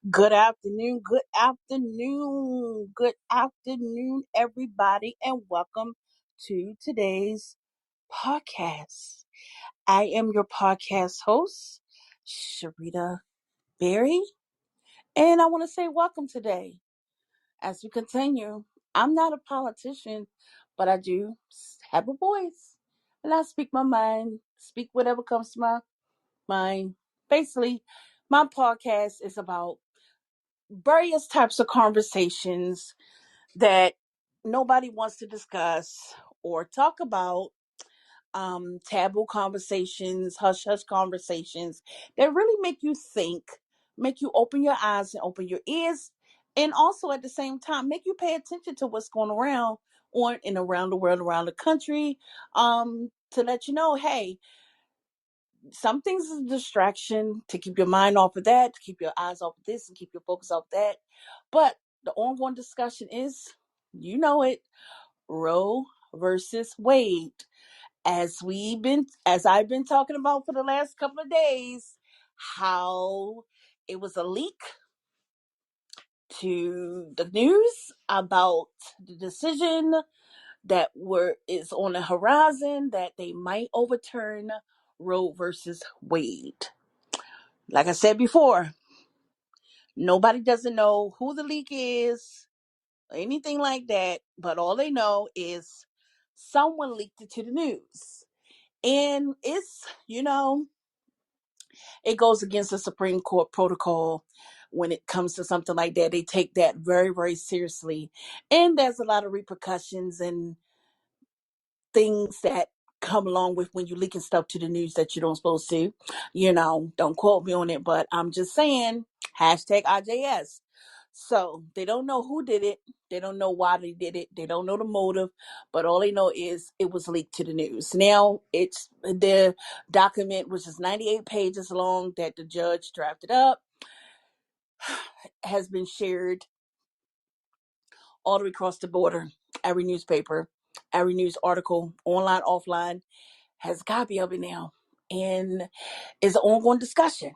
Good afternoon, everybody, and welcome to today's podcast. I am your podcast host, Sharita Berry, and I want to say welcome today. As we continue, I'm not a politician, but I do have a voice, and I speak my mind, speak whatever comes to my mind. Basically, my podcast is about various types of conversations that nobody wants to discuss or talk about, taboo conversations, hush hush conversations that really make you think, make you open your eyes and open your ears, and also at the same time make you pay attention to what's going around on and around the world, around the country, to let you know, hey, some things is a distraction to keep your mind off of that, to keep your eyes off of this, and keep your focus off that. But the ongoing discussion is, you know it, Roe versus Wade. As I've been talking about for the last couple of days, how it was a leak to the news about the decision that were is on the horizon that they might overturn Roe versus Wade. Like I said before, nobody doesn't know who the leak is or anything like that, but all they know is someone leaked it to the news. And it goes against the Supreme Court protocol when it comes to something like that. They take that very, very seriously. And there's a lot of repercussions and things that come along with when you leaking stuff to the news that you don't supposed to. Don't quote me on it, but I'm just saying, hashtag IJS. So they don't know who did it. They don't know why they did it. They don't know the motive, but all they know is it was leaked to the news. Now it's the document, which is 98 pages long, that the judge drafted up, has been shared all the way across the border. Every newspaper, every news article, online, offline, has a copy of it now, and is an ongoing discussion.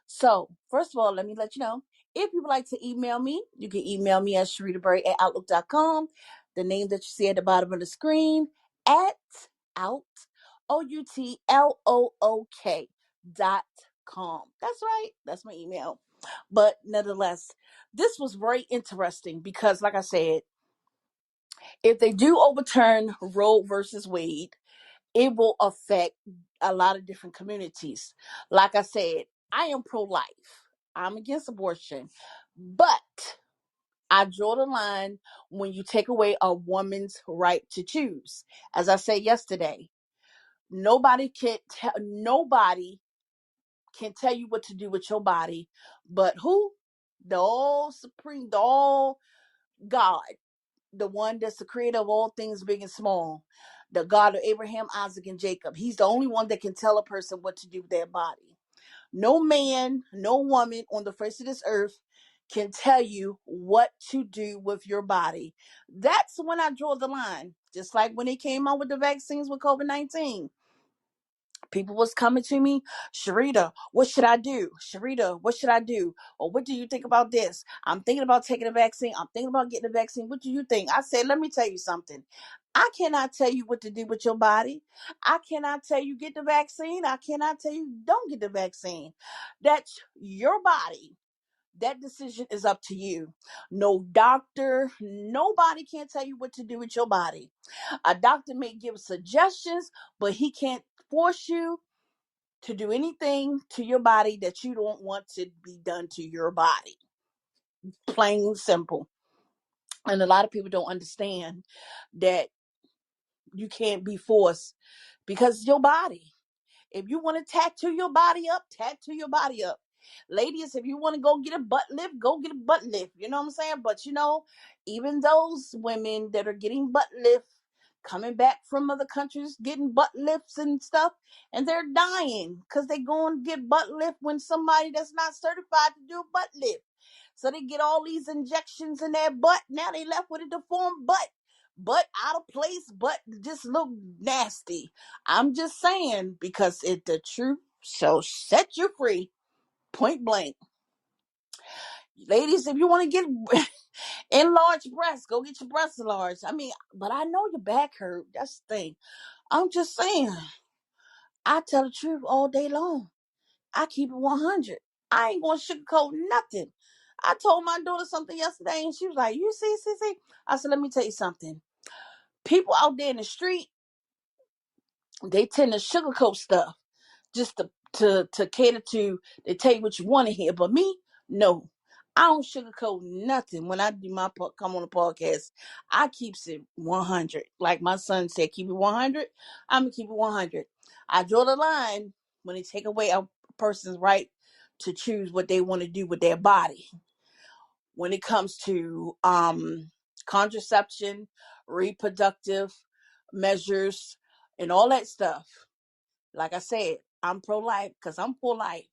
So, first of all, let me let you know, if you would like to email me, you can email me at sharitaberry@outlook.com. The name that you see at the bottom of the screen, at out, outlook.com. That's right. That's my email. But nonetheless, this was very interesting because, like I said, if they do overturn Roe versus Wade, it will affect a lot of different communities. Like I said, I am pro-life. I'm against abortion. But I draw the line when you take away a woman's right to choose. As I said yesterday, nobody can tell you what to do with your body, but who? The all supreme, the all God, the one that's the creator of all things big and small, the God of Abraham, Isaac, and Jacob. He's the only one that can tell a person what to do with their body. No man, no woman on the face of this earth can tell you what to do with your body. That's when I draw the line. Just like when they came out with the vaccines with COVID-19. People was coming to me, Sharita, what should I do? Sharita, what should I do? Or what do you think about this? I'm thinking about taking a vaccine. I'm thinking about getting a vaccine. What do you think? I said, let me tell you something. I cannot tell you what to do with your body. I cannot tell you get the vaccine. I cannot tell you don't get the vaccine. That's your body. That decision is up to you. No doctor, nobody can tell you what to do with your body. A doctor may give suggestions, but he can't force you to do anything to your body that you don't want to be done to your body. Plain and simple. And a lot of people don't understand that you can't be forced because it's your body. If you want to tattoo your body up, tattoo your body up. Ladies, if you want to go get a butt lift, go get a butt lift. You know what I'm saying? But even those women that are getting butt lift, coming back from other countries, getting butt lifts and stuff, and they're dying because they go and get butt lift when somebody that's not certified to do a butt lift. So they get all these injections in their butt. Now they left with a deformed butt out of place, but just look nasty. I'm just saying, because the truth shall set you free, point blank. Ladies, if you want to get enlarged breasts, go get your breasts enlarged. I mean, but I know your back hurt. That's the thing. I'm just saying. I tell the truth all day long. I keep it 100. I ain't gonna sugarcoat nothing. I told my daughter something yesterday, and she was like, "You see." I said, "Let me tell you something. People out there in the street, they tend to sugarcoat stuff just to cater to. They tell you what you want to hear, but me, no." I don't sugarcoat nothing when I do my come on the podcast. I keeps it 100. Like my son said, keep it 100. I'm gonna keep it 100. I draw the line when they take away a person's right to choose what they want to do with their body. When it comes to contraception, reproductive measures, and all that stuff. Like I said, I'm pro-life because I'm pro-life.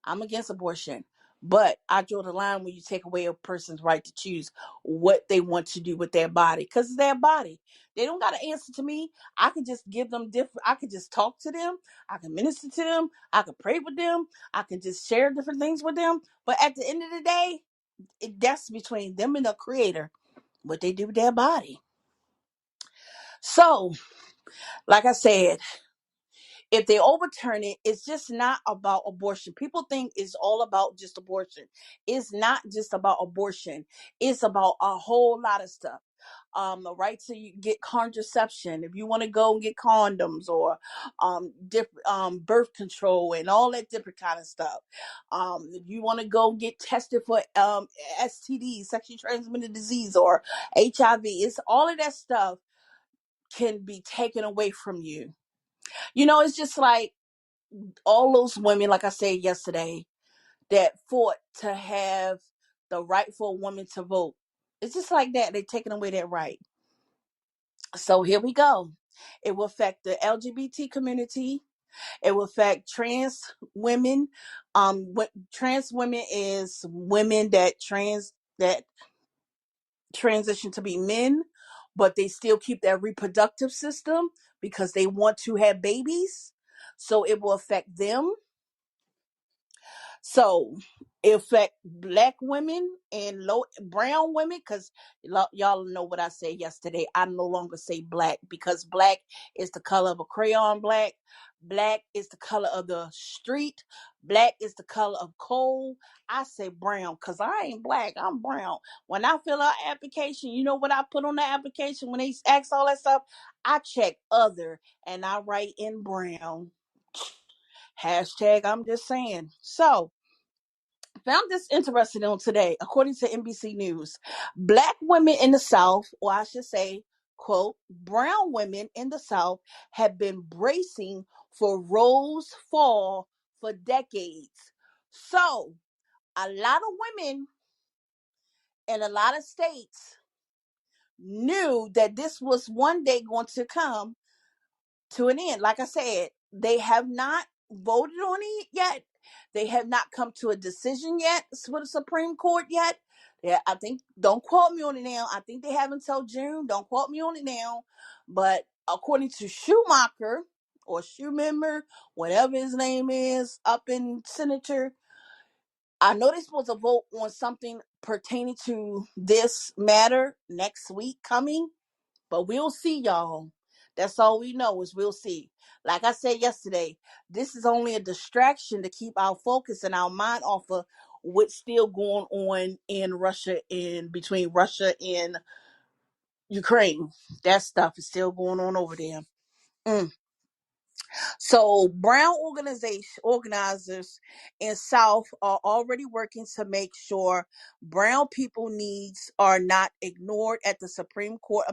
I'm against abortion. But I draw the line when you take away a person's right to choose what they want to do with their body. Because it's their body. They don't got to answer to me. I could just give them different, I could just talk to them. I can minister to them. I can pray with them. I can just share different things with them. But at the end of the day, that's between them and the creator, what they do with their body. So, like I said, if they overturn it, it's just not about abortion. People think it's all about just abortion. It's not just about abortion. It's about a whole lot of stuff. The right to get contraception, if you want to go and get condoms, or different birth control and all that different kind of stuff. If you want to go get tested for STD, sexually transmitted disease, or HIV, it's all of that stuff can be taken away from you. It's just like all those women, like I said yesterday, that fought to have the right for a woman to vote. It's just like that. They're taking away that right. So here we go. It will affect the LGBT community. It will affect trans women. What trans women is women that transition to be men, but they still keep their reproductive system because they want to have babies. So it will affect them. So it affect black women and low brown women, because y'all know what I said yesterday. I no longer say black, because black is the color of a crayon black. Black is the color of the street. Black is the color of coal. I say brown because I ain't black. I'm brown. When I fill out application, you know what I put on the application when they ask all that stuff? I check other and I write in brown. Hashtag I'm just saying. So found this interesting on today. According to NBC News, black women in the South, or I should say, quote, brown women in the South have been bracing for Roe's fall for decades. So a lot of women in a lot of states knew that this was one day going to come to an end. Like I said, they have not voted on it yet. They have not come to a decision yet with the Supreme Court yet. Yeah, I think, don't quote me on it now. I think they have until June. Don't quote me on it now. But according to Schumacher or Schumacher, whatever his name is, up in Senator, I know they're supposed to vote on something pertaining to this matter next week coming. But we'll see, y'all. That's all we know is we'll see. Like I said yesterday, this is only a distraction to keep our focus and our mind off of what's still going on in Russia, in between Russia and Ukraine. That stuff is still going on over there. Mm. So brown organizers in South are already working to make sure brown people needs are not ignored at the Supreme Court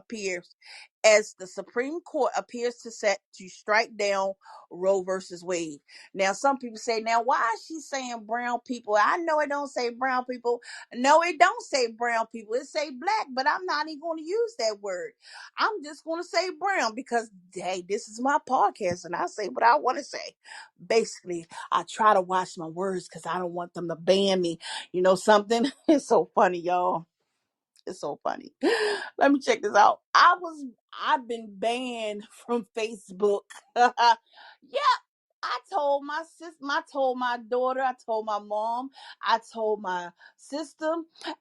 as the Supreme Court appears to set to strike down Roe versus Wade. Now, some people say, now, why is she saying brown people? I know it don't say brown people. No, it don't say brown people. It say black, but I'm not even going to use that word. I'm just going to say brown because, hey, this is my podcast and I say what I want to say. Basically, I try to watch my words because I don't want them to ban me. You know something? It's so funny, y'all. It's so funny. Let me check this out. I've been banned from Facebook. Yeah, I told my sister, I told my daughter, I told my mom, I told my sister,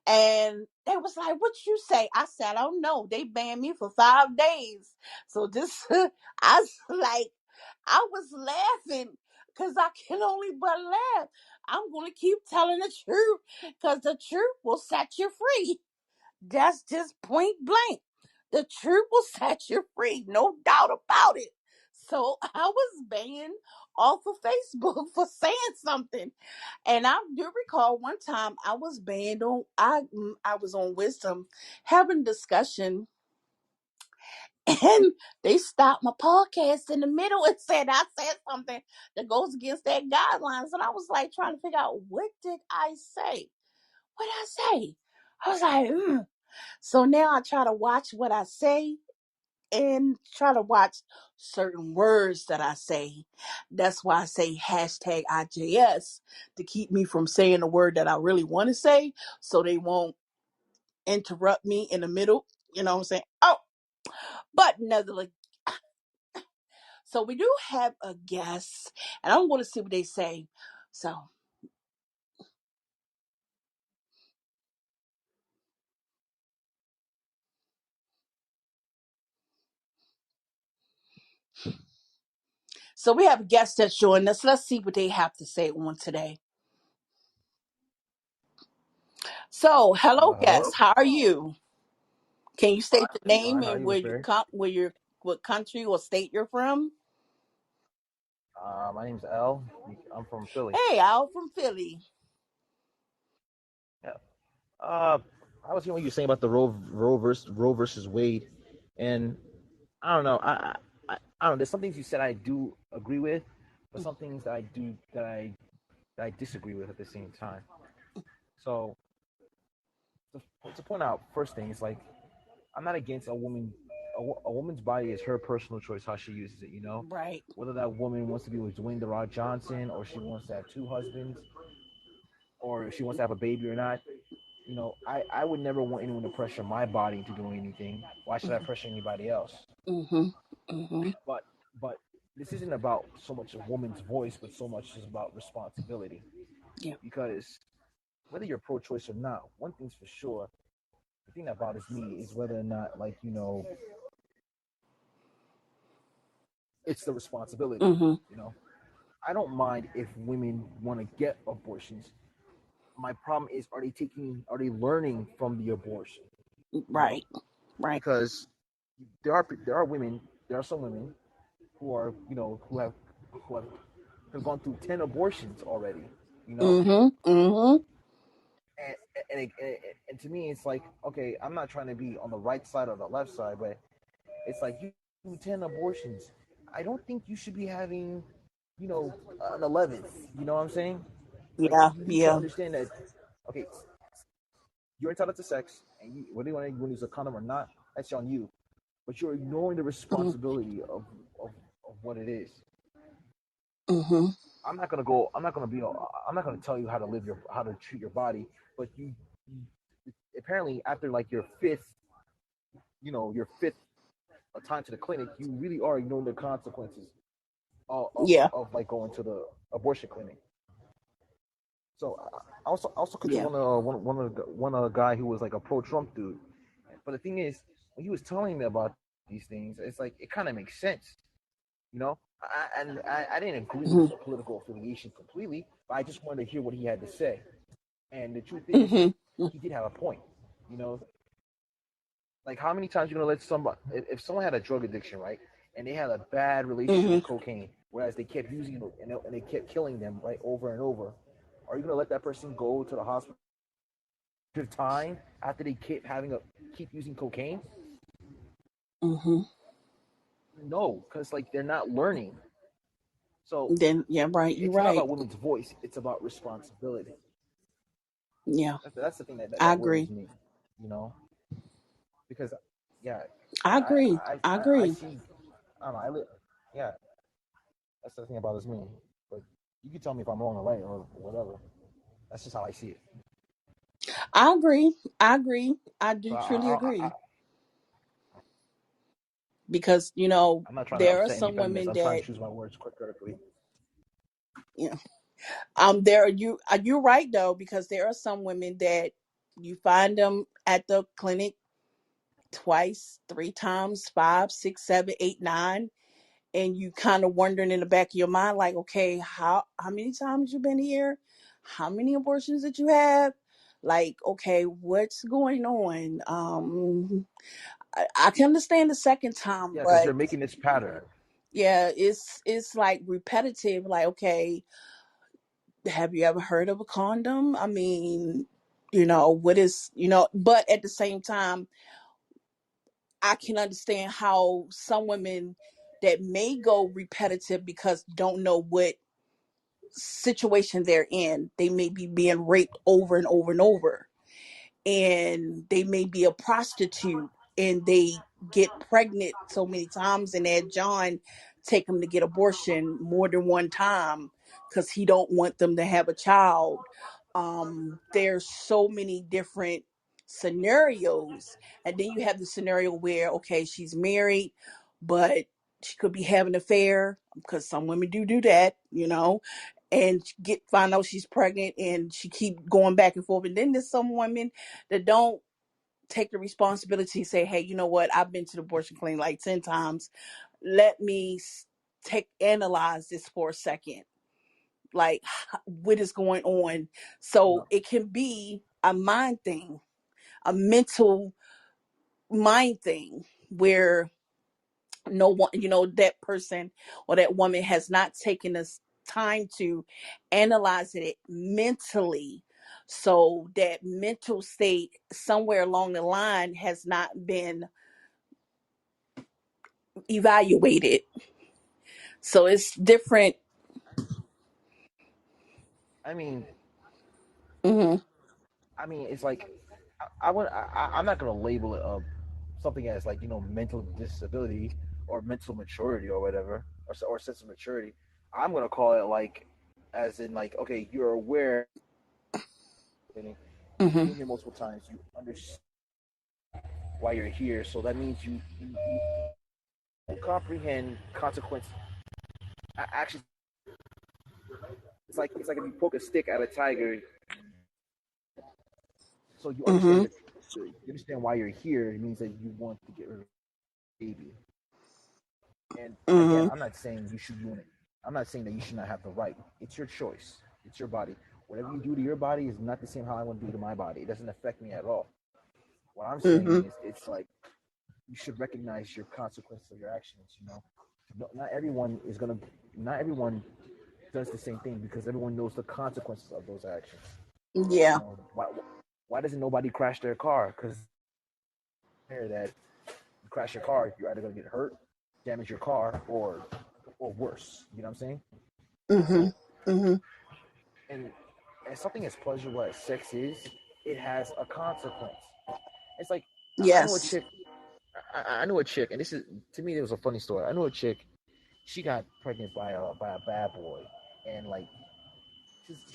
and they was like, "What you say?" I said, "I don't know. They banned me for 5 days." So this, I was like, I was laughing because I can only but laugh. I'm gonna keep telling the truth because the truth will set you free. That's just point blank. The truth will set you free, no doubt about it. So I was banned off of Facebook for saying something. And I do recall one time I was banned on I was on Wisdom having discussion and they stopped my podcast in the middle and said I said something that goes against their guidelines. And I was like trying to figure out what did I say? What did I say? I was like, So now I try to watch what I say and try to watch certain words that I say. That's why I say hashtag IJS to keep me from saying the word that I really want to say so they won't interrupt me in the middle. You know what I'm saying? Oh, but nevertheless, so we do have a guest and I'm going to see what they say. So we have guests that join us. Let's see what they have to say on today. So, hello, Hello. guests. How are you? Can you state the name Fine. How are and you, Miss Berry? what country or state you're from? My name's L. I'm from Philly. Hey, Al from Philly. Yeah. Uh, I was hearing what you were saying about the Roe versus Wade, and I don't know. I don't know. There's some things you said I do agree with, but some things that I do that I disagree with at the same time. So to point out, first thing is like I'm not against a woman. A woman's body is her personal choice how she uses it. Right. Whether that woman wants to be with Dwayne the Rock Johnson or she wants to have two husbands or if she wants to have a baby or not. I would never want anyone to pressure my body into doing anything. Why should I pressure anybody else? Mm-hmm. Mm-hmm. But but this isn't about so much a woman's voice, but so much is about responsibility. Yeah. Because whether you're pro-choice or not, one thing's for sure. The thing that bothers me is whether or not, it's the responsibility. Mm-hmm. You know, I don't mind if women want to get abortions. My problem is, are they learning from the abortion? You know, Right. Right. because there are women, there are some women who are who have gone through 10 abortions already. You know, Mm-hmm. Mm-hmm. and and to me, it's like, okay, I'm not trying to be on the right side or the left side, but it's like you do 10 abortions. I don't think you should be having, an 11th. You know what I'm saying? Like Yeah. you need to Yeah. understand that, okay, you're entitled to sex, and whether you want to use a condom or not, that's on you. But you're ignoring the Mm-hmm. responsibility of what it is. Mm-hmm. I'm not gonna go. I'm not gonna be. I'm not gonna tell you how to treat your body. But you apparently after like your fifth time to the clinic, you really are ignoring the consequences Yeah. of like going to the abortion clinic. So I also could do Yeah. one of the guy who was like a pro Trump dude. But the thing is, when he was telling me about these things, it's like it kind of makes sense. I didn't agree with Mm-hmm. the political affiliation completely, but I just wanted to hear what he had to say. And the truth is, Mm-hmm. he did have a point. You know, like how many times you gonna let somebody, if someone had a drug addiction, right, and they had a bad relationship Mm-hmm. with cocaine, whereas they kept using it and they kept killing them right over and over, are you gonna let that person go to the hospital time after they keep using cocaine? Mm-hmm. No, because like they're not learning. So Then yeah. Right. You're it's not right. about women's voice; it's about responsibility. Yeah. That's the thing I that worries agree. me, you know, because yeah, I agree. I I agree. see. I don't know. Yeah, that's the thing that bothers me. But you can tell me if I'm wrong or right or whatever. That's just how I see it. I agree. I agree. I So do truly I agree because I'm not trying to there are upset some any feminists. women I'm trying that to choose my words correctly. You know, you're right though, because there are some women that you find them at the clinic twice, three times, five, six, seven, eight, nine, and you kind of wondering in the back of your mind, like, okay, how many times you been here? How many abortions did you have? Like, okay, what's going on? I can understand the second time, Yeah, because but they're making this pattern. yeah, it's like repetitive. Like, okay, have you ever heard of a condom? I mean, what is, but at the same time, I can understand how some women that may go repetitive because don't know what situation they're in. They may be being raped over and over and over, and they may be a prostitute, and they get pregnant so many times, and had John take them to get abortion more than one time because he don't want them to have a child. There's so many different scenarios, and then you have the scenario where, okay, she's married, but she could be having an affair, because some women do that, and get find out she's pregnant, and she keep going back and forth. And then there's some women that don't take the responsibility, say, hey, you know what, I've been to the abortion clinic like 10 times. Let me take analyze this for a second, like, what is going on. So No, it can be a mind thing, a mental mind thing, where no one, that person or that woman has not taken this time to analyze it mentally. So that mental state somewhere along the line has not been evaluated. So it's different. I mean, Hmm. it's like I'm not gonna label it something as like mental disability or mental maturity or whatever or sense of maturity. I'm gonna call it like as in like okay, you're aware, you've Hmm. been here multiple times, you understand why you're here, so that means you comprehend consequence actions. It's like if you poke a stick at a tiger, so you understand Hmm. you understand why you're here. It means that you want to get rid of the baby. And again, Hmm. I'm not saying you should do it. I'm not saying that you should not have the right. It's your choice. It's your body. Whatever you do to your body is not the same how I want to do to my body. It doesn't affect me at all. What I'm Hmm. saying is, it's like you should recognize your consequences of your actions. Not everyone is gonna. Not everyone does the same thing because everyone knows the consequences of those actions. Yeah. Why doesn't nobody crash their car? Because that you crash your car, you're either gonna get hurt, damage your car, or worse. You know what I'm saying? Hmm. Hmm. And something as pleasurable as sex is, it has a consequence. It's like I know a Yes. chick. I know a chick, and this is to me. It was a funny story. I know a chick. She got pregnant by a bad boy, and like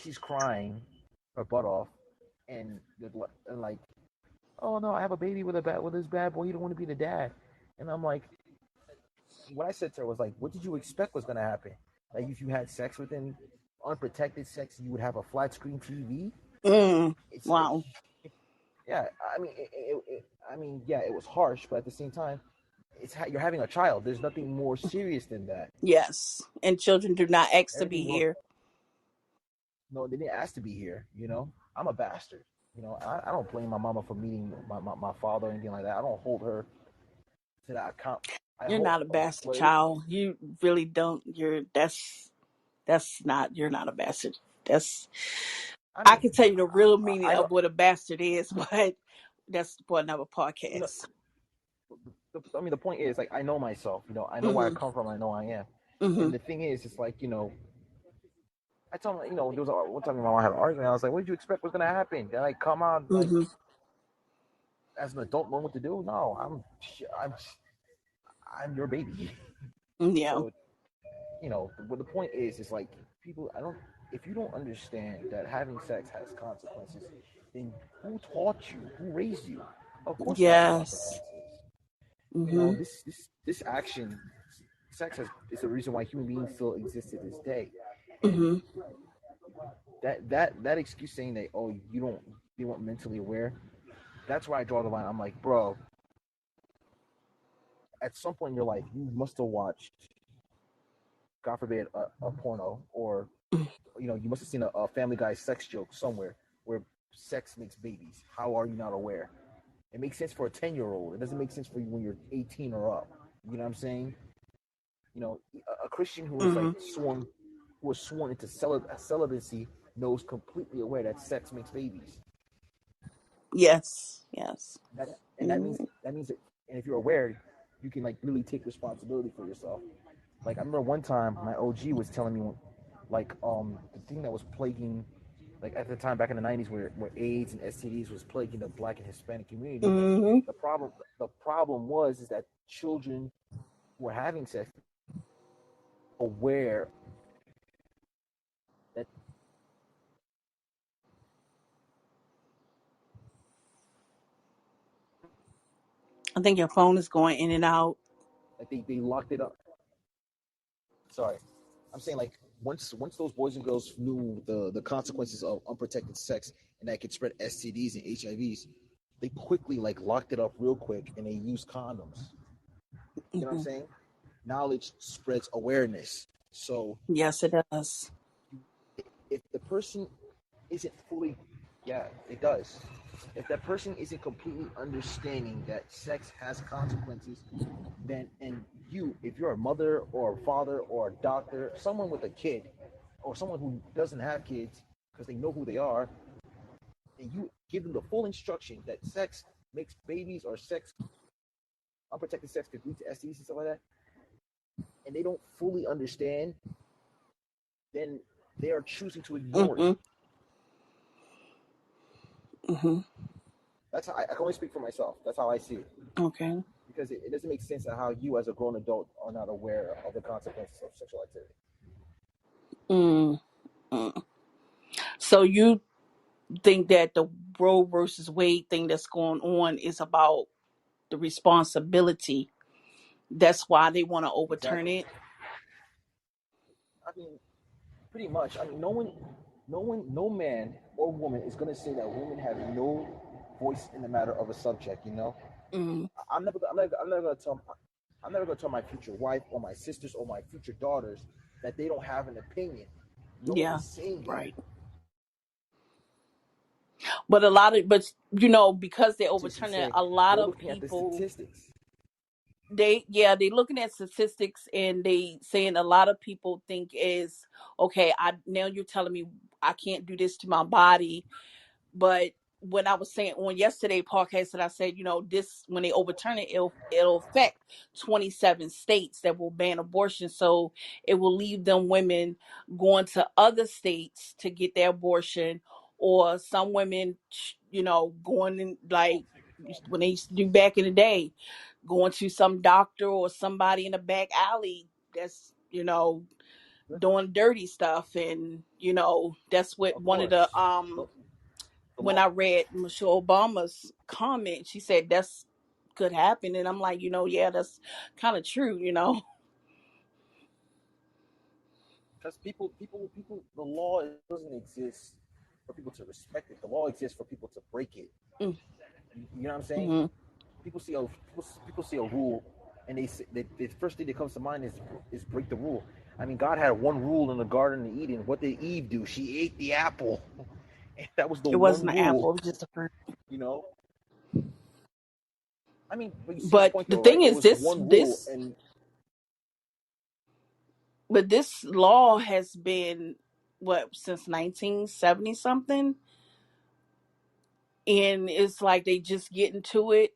she's crying her butt off, and like, oh no, I have a baby with this bad boy. He don't want to be the dad, and I'm like, what I said to her was like, what did you expect was gonna happen? Like if you had sex with him, unprotected sex, you would have a flat screen TV. Mm. It's like, Wow. yeah, yeah, it was harsh, but at the same time, you're having a child. There's nothing more serious than that. Yes. And children do not ask to be Everything more, here. no, they didn't ask to be here. I'm a bastard. I don't blame my mama for meeting my father or anything like that. I don't hold her to that account. I You're hope, not a bastard well, child. You really don't. That's not. You're not a bastard. That's. I I mean, can tell you the real meaning I of don't, what a bastard is, but that's for another you know, podcast. the point is, like, I know myself. I know where I Hmm. come from. I know I am. Hmm. And the thing is, it's like, I told him, there was one time my mom had an argument. I was like, what did you expect was gonna happen? They're like, come on, like, Hmm. as an adult, know what to do. No, I'm your baby. Yeah. So, but the point is like people. I don't. If you don't understand that having sex has consequences, then who taught you? Who raised you? Of course, it has Yes. consequences. Hmm. This action, sex is the reason why human beings still exist to this day. Mm-hmm. That excuse saying that, oh, you weren't mentally aware, that's where I draw the line. I'm like, bro, at some point in your life, you must have watched, God forbid, a porno, or you must have seen a Family Guy sex joke somewhere where sex makes babies. How are you not aware? It makes sense for a 10-year-old. It doesn't make sense for you when you're 18 or up. You know what I'm saying? A Christian who is Mm-hmm. like who was sworn into celibacy knows completely aware that sex makes babies. Yes. Yes. And that means that, and if you're aware, you can like really take responsibility for yourself. Like I remember one time my OG was telling me, like the thing that was plaguing, like at the time back in the 90s, where AIDS and STDs was plaguing the Black and Hispanic community. Mm-hmm. The problem was is that children were having sex aware that I think your phone is going in and out. they locked it up. Sorry, I'm saying like once those boys and girls knew the consequences of unprotected sex and that could spread STDs and HIVs, they quickly like locked it up real quick and they used condoms. You know what I'm Mm-hmm. saying? Knowledge spreads awareness. So Yes, it does. if the person isn't fully, yeah, it does. If that person isn't completely understanding that sex has consequences, then and if you're a mother or a father or a doctor, someone with a kid, or someone who doesn't have kids because they know who they are, and you give them the full instruction that sex makes babies, or sex, unprotected sex, could lead to STDs and stuff like that, and they don't fully understand, then they are choosing to ignore it. Mm-hmm. Mm-hmm. That's how I can only speak for myself. That's how I see it. Okay. Because it doesn't make sense of how you, as a grown adult, are not aware of the consequences of sexual activity. Mm. Mm. So you think that the Roe versus Wade thing that's going on is about the responsibility? That's why they want to overturn Exactly. it. I mean, pretty much. I mean, no man or woman is going to say that women have no voice in the matter of a subject. Mm. I'm never going to tell. I'm never going to tell my future wife or my sisters or my future daughters that they don't have an opinion. No one Yeah. is saying that. Right. But a lot of, but because they Just overturn it, saying a lot they're of looking at the people, statistics. they looking at statistics and they saying a lot of people think is okay. Now you're telling me I can't do this to my body. But when I was saying on yesterday podcast that I said, this, when they overturn it, it'll affect 27 states that will ban abortion. So it will leave them women going to other states to get their abortion, or some women, going in, like when they used to do back in the day, going to some doctor or somebody in the back alley that's, doing dirty stuff. And that's what Of one of the course, the when law. I read Michelle Obama's comment, she said that's could happen, and I'm like, yeah, that's kind of true. Because the law doesn't exist for people to respect it. The law exists for people to break it. You know what I'm saying? Mm-hmm. People see a rule, and the first thing that comes to mind is break the rule. I mean, God had one rule in the Garden of Eden. What did Eve do? She ate the apple, and that was the It one wasn't an rule. apple; it was just a fruit. You know, I mean, but you see my But point the though, right? thing It is, was one rule, and this law has been what, since 1970 something, and it's like they just get into it.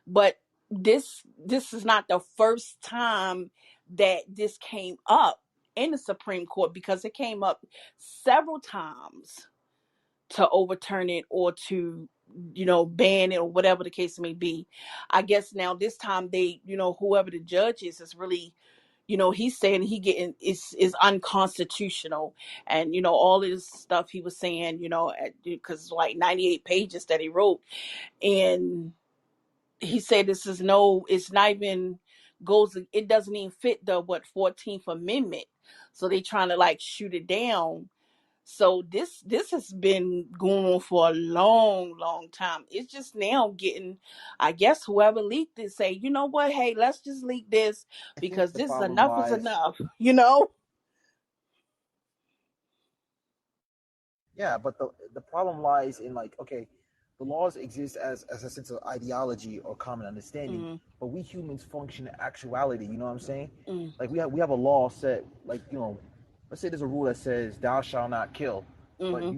But this is not the first time that this came up in the Supreme Court, because it came up several times to overturn it or to ban it or whatever the case may be. I guess now this time they, whoever the judge is really, he's saying he getting is unconstitutional, and all of this stuff he was saying, because like 98 pages that he wrote. And he said this is no, it's not even goes, it doesn't even fit the 14th Amendment. So they trying to like shoot it down. So this has been going on for a long time. It's just now getting, I guess whoever leaked it say, you know what, hey, let's just leak this I think because the this is problem enough is lies. enough, you know? Yeah, but the problem lies in, like, okay, the laws exist as a sense of ideology or common understanding, Mm, but we humans function in actuality. You know what I'm saying? mm, Like we have a law set, like, let's say there's a rule that says thou shalt not kill, but mm-hmm,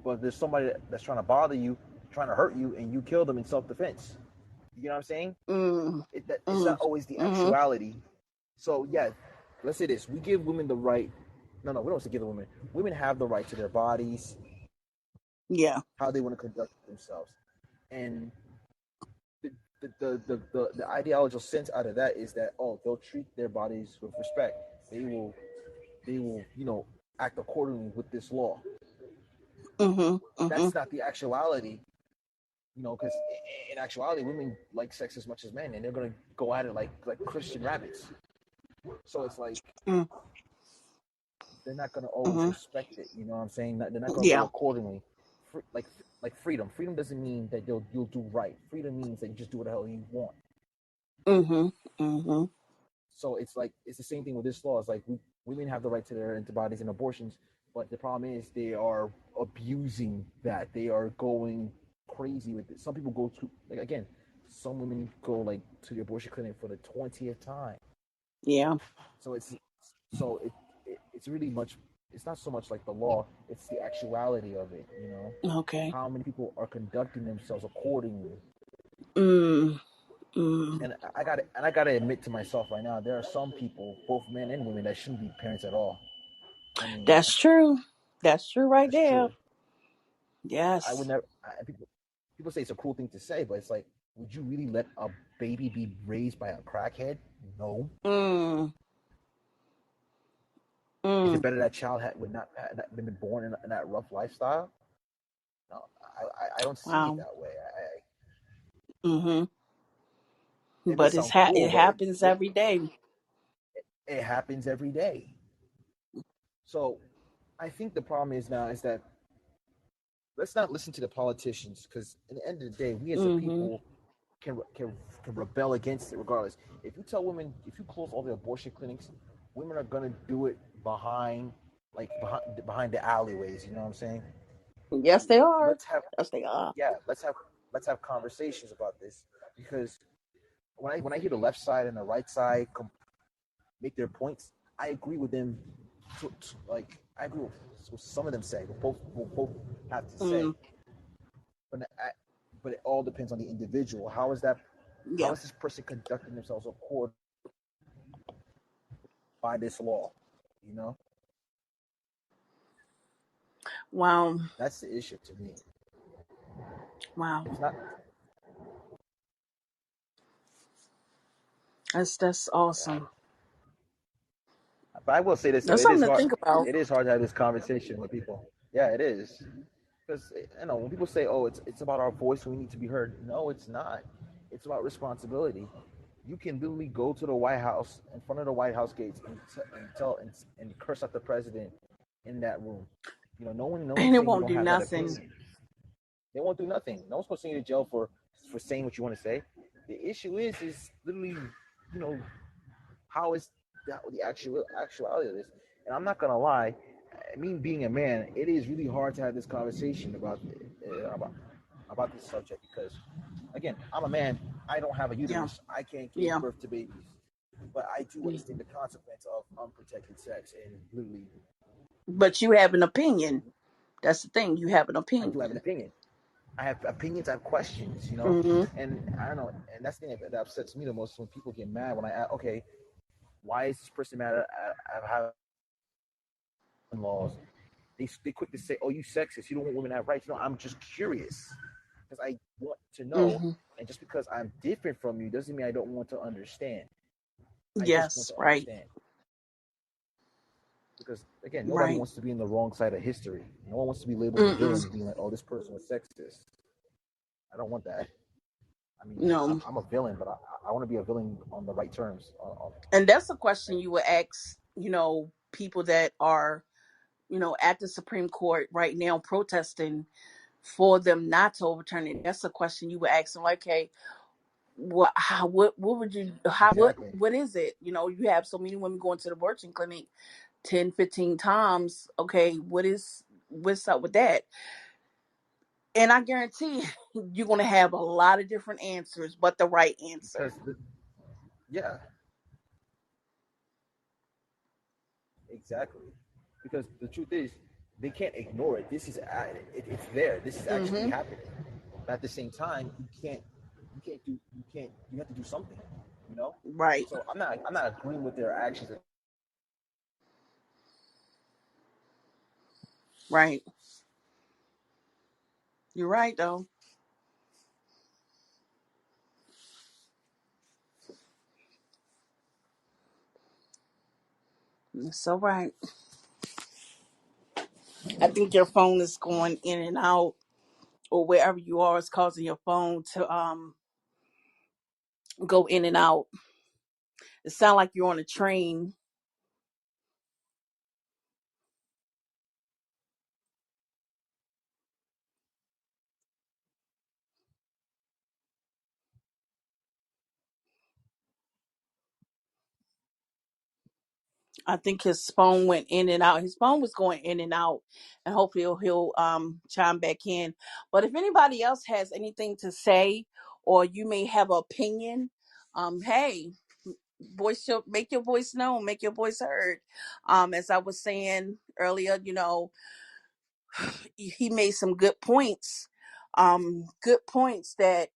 but there's somebody that's trying to bother you, trying to hurt you, and you kill them in self-defense. You know what I'm saying? mm, It's mm, not always the mm-hmm, actuality. So yeah, let's say this: we give women the right. No, we don't say give the women. Women have the right to their bodies, yeah, how they want to conduct themselves, and the the ideological sense out of that is that, oh, they'll treat their bodies with respect. They will act accordingly with this law. mm-hmm, mm-hmm, That's not the actuality, because in actuality, women like sex as much as men, and they're gonna go at it like Christian rabbits. So it's like mm, they're not gonna always mm-hmm, respect it. You know what I'm saying? They're not gonna go yeah, accordingly. Like freedom. Freedom doesn't mean that you'll do right. Freedom means that you just do what the hell you want. mm-hmm, mm-hmm, So it's the same thing with this law. It's like women have the right to their bodies and abortions, but the problem is they are abusing that. They are going crazy with it. Some people go to, like, again, some women go like to the abortion clinic for the 20th time. yeah, So it's really much. It's not so much like the law; it's the actuality of it. okay, How many people are conducting themselves accordingly. mm, mm. And I gotta admit to myself right now, there are some people, both men and women, that shouldn't be parents at all. I mean, That's true. That's true right that's there. true. I would Yes. never. People say it's a cruel thing to say, but it's like, would you really let a baby be raised by a crackhead? No. Mm, Is it mm. better that child would not been born in that rough lifestyle? No, I don't see it Wow. that way. Mm-hmm. It may But sound cool, it but happens every day. it happens every day. So I think the problem is now is that let's not listen to the politicians, because at the end of the day, we as a Mm-hmm. people can rebel against it regardless. If you tell women, if you close all the abortion clinics, women are gonna do it behind the alleyways. You know what I'm saying? Yes, they are. Let's have Yes, they are. Yeah, let's have conversations about this, because when I hear the left side and the right side make their points, I agree with them. Like, I agree with what some of them say. Both have to say, Mm, but it all depends on the individual. How is that? How yeah. is this person conducting themselves according by this law? You know, Wow. that's the issue to me. Wow. It's not. That's Yeah. awesome. But I will say this though: That's it is something to hard. think about. It is hard to have this conversation with people. Yeah, it is. Because when people say, "Oh, it's about our voice, we need to be heard." No, it's not. It's about responsibility. You can literally go to the White House, in front of the White House gates, and curse at the president in that room. No one's And it saying you won't don't do have that nothing. opinion. They won't do nothing. No one's going to send you to jail for saying what you want to say. The issue is literally, you know, how is the actuality of this. And I'm not gonna lie, me being a man, it is really hard to have this conversation about this subject, because, again, I'm a man. I don't have a Yeah. uterus. I can't give Yeah. birth to babies, but I do Mm. understand the consequence of unprotected sex, and literally, But you have an opinion. That's the thing. You have an I do have an opinion. opinion. I have opinions. I have questions. Mm-hmm. And I don't know. And that's the thing that upsets me the most, when people get mad when I ask, okay, why is this person mad at having laws? They quick to say, "Oh, you sexist. You don't want women to have rights." No, I'm just curious, because I want to know. Mm-hmm. And just because I'm different from you doesn't mean I don't want to understand. I just want Yes. to Right. understand, because, again, nobody Right. wants to be in the wrong side of history. No one wants to be labeled a Mm-mm. villain, being like, "Oh, this person was sexist." I don't want that. I mean, No. I'm a villain, but I want to be a villain on the right terms. And that's a question you would ask, people that are, at the Supreme Court right now protesting for them not to overturn it. That's a question you would ask them, like, hey, what would you, Exactly. what is it? You have so many women going to the abortion clinic 10, 15 times. Okay, what's up with that? And I guarantee you're going to have a lot of different answers, but the right answer. Yeah, exactly. Because the truth is, they can't ignore it. It's there. This is actually Mm-hmm. happening. But at the same time, you have to do something. You know. Right. So I'm not agreeing with their actions. Right. You're right, though. It's so right. I think your phone is going in and out, or wherever you are is causing your phone to go in and out. It sounds like you're on a train. I think his phone went in and out. His phone was going in and out, and hopefully he'll chime back in. But if anybody else has anything to say, or you may have an opinion, hey, make your voice known, make your voice heard. As I was saying earlier, he made some good points. Good points that,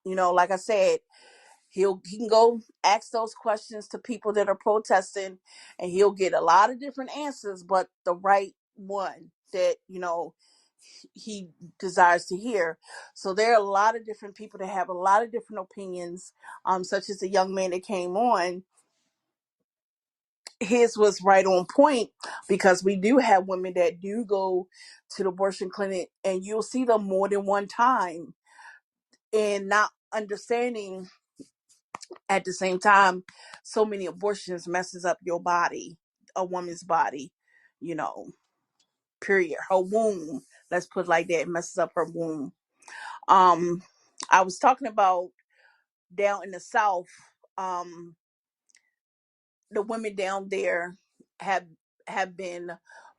like I said, he can go ask those questions to people that are protesting, and he'll get a lot of different answers, but the right one that he desires to hear. So there are a lot of different people that have a lot of different opinions, such as the young man that came on. His was right on point, because we do have women that do go to the abortion clinic, and you'll see them more than one time, and not understanding at the same time, so many abortions messes up your body, a woman's body, you know, period. Her womb, let's put it like that, messes up her womb. Um, I was talking about down in the South, um, the women down there have been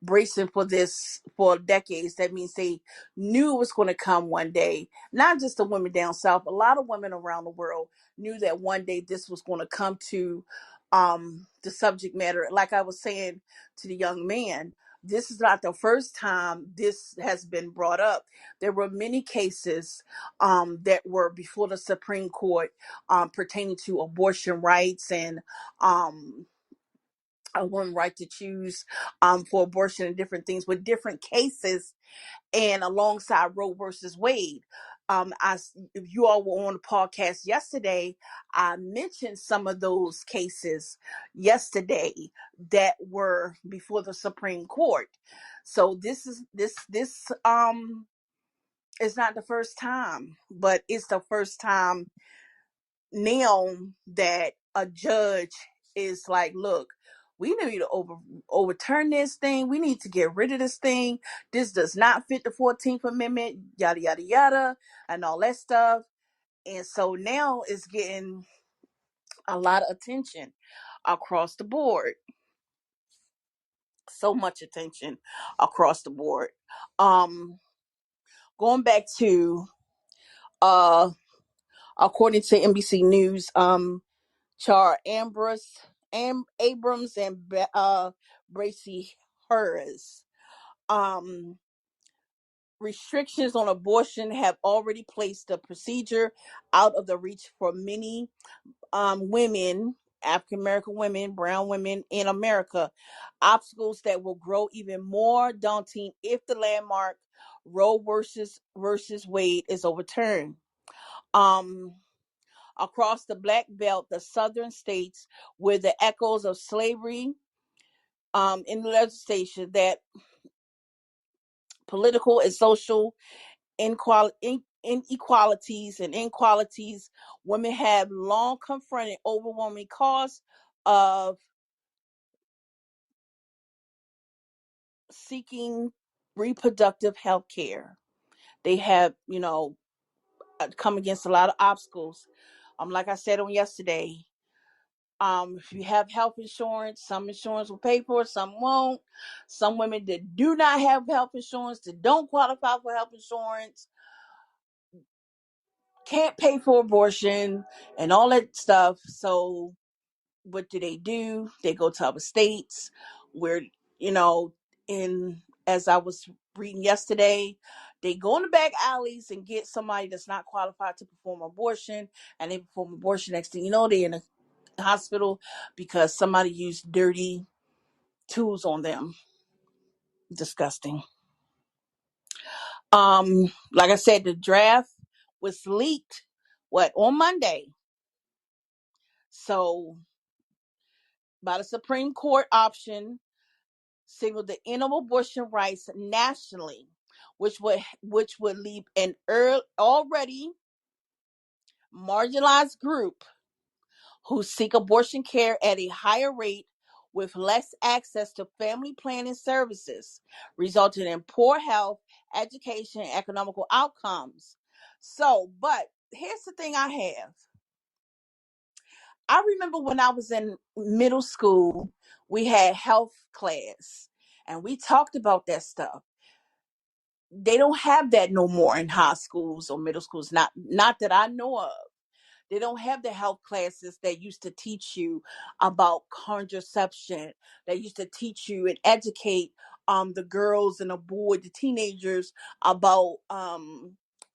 bracing for this for decades. That means they knew it was going to come one day. Not just the women down south, a lot of women around the world knew that one day this was going to come to the subject matter. Like I was saying to the young man, this is not the first time this has been brought up. There were many cases that were before the Supreme Court pertaining to abortion rights and um, a woman right to choose for abortion and different things, with different cases, and alongside Roe versus Wade. If you all were on the podcast yesterday, I mentioned some of those cases yesterday that were before the Supreme Court. So this is not the first time, but it's the first time now that a judge is like, look, we need to overturn this thing. We need to get rid of this thing. This does not fit the 14th Amendment, yada, yada, yada, and all that stuff. And so now it's getting a lot of attention across the board. So much attention across the board. Um, Going back to, uh, according to NBC News, Char Abrams and Bracy Harris. Um, Restrictions on abortion have already placed the procedure out of the reach for many women, African American women, brown women in America. Obstacles that will grow even more daunting if the landmark Roe versus Wade is overturned. Um, Across the Black Belt, the southern states, where the echoes of slavery in the legislation, that political and social inequalities and inequalities, women have long confronted overwhelming costs of seeking reproductive health care. They have, come against a lot of obstacles. Like I said on yesterday, if you have health insurance, some insurance will pay for it, some won't. Some women that do not have health insurance, that don't qualify for health insurance, can't pay for abortion and all that stuff. So what do? They go to other states where, you know, in as I was reading yesterday, they go in the back alleys and get somebody that's not qualified to perform abortion, and they perform abortion. Next thing you know, they're in a hospital because somebody used dirty tools on them. Disgusting. Like I said, the draft was leaked on Monday. So by the Supreme Court option signaled the end of abortion rights nationally, which would leave an already marginalized group who seek abortion care at a higher rate with less access to family planning services, resulting in poor health, education, and economical outcomes. So, but here's the thing I have. I remember when I was in middle school, we had health class and we talked about that stuff. They don't have that no more in high schools or middle schools, not that I know of. They don't have the health classes that used to teach you about contraception, that used to teach you and educate the girls and the teenagers about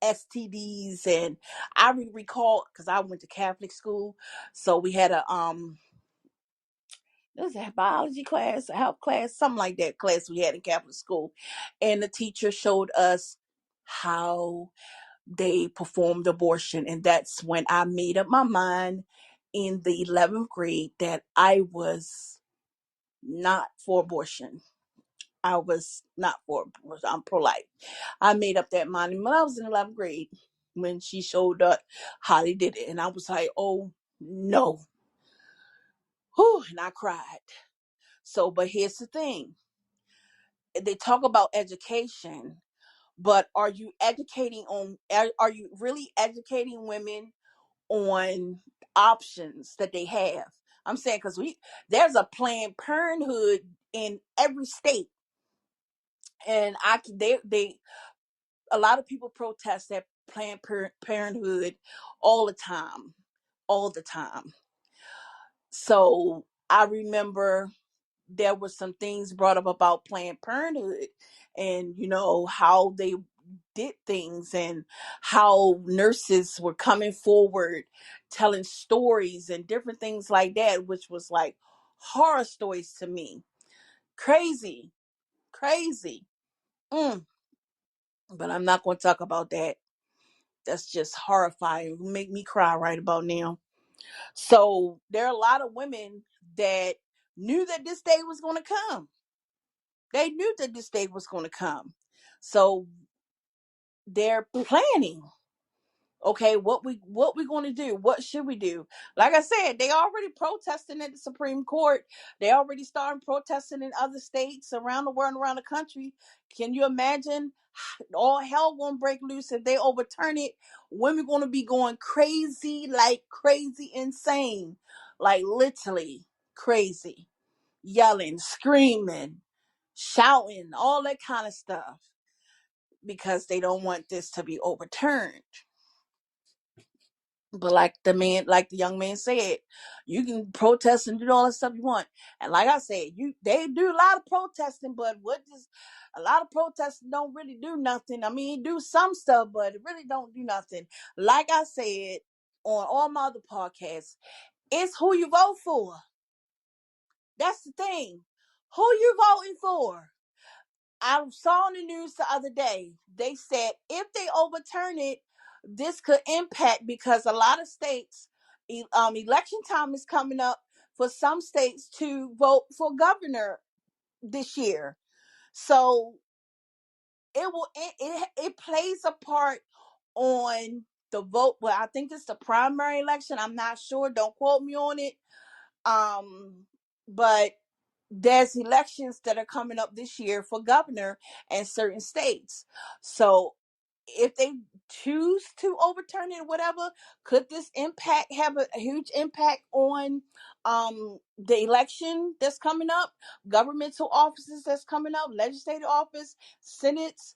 STDs. And I recall, because I went to Catholic school, so we had there's a biology class, a health class, something like that class we had in Catholic school. And the teacher showed us how they performed abortion. And that's when I made up my mind in the 11th grade that I was not for abortion. I was not for abortion. I'm pro-life. I made up that mind when I was in 11th grade when she showed up how they did it. And I was like, oh no. Whew, and I cried. So, but here's the thing. They talk about education, but are you are you really educating women on options that they have? I'm saying because there's a Planned Parenthood in every state, and they a lot of people protest that Planned Parenthood all the time, all the time. So I remember there were some things brought up about Planned Parenthood and how they did things and how nurses were coming forward telling stories and different things like that, which was like horror stories to me. Crazy. Mm. But I'm not going to talk about that. That's just horrifying. It'll make me cry right about now. So there are a lot of women that knew that this day was going to come. They knew that this day was going to come. So they're planning. Okay, what we going to do? What should we do? Like I said, they already protesting at the Supreme Court. They already started protesting in other states around the world, around the country. Can you imagine? All hell gonna break loose if they overturn it. Women gonna be going crazy, like crazy insane, like literally crazy, yelling, screaming, shouting, all that kind of stuff, because they don't want this to be overturned. But like the young man said, you can protest and do all the stuff you want. And like I said, they do a lot of protesting, but a lot of protesting don't really do nothing. I mean, do some stuff, but it really don't do nothing. Like I said on all my other podcasts, it's who you vote for. That's the thing. Who you voting for? I saw on the news the other day, they said if they overturn it, this could impact, because a lot of states, election time is coming up for some states to vote for governor this year. So it plays a part on the vote. Well, I think it's the primary election. I'm not sure. Don't quote me on it. But there's elections that are coming up this year for governor in certain states. So if they choose to overturn it or whatever, could this impact have a huge impact on the election that's coming up, governmental offices that's coming up, legislative office, senates,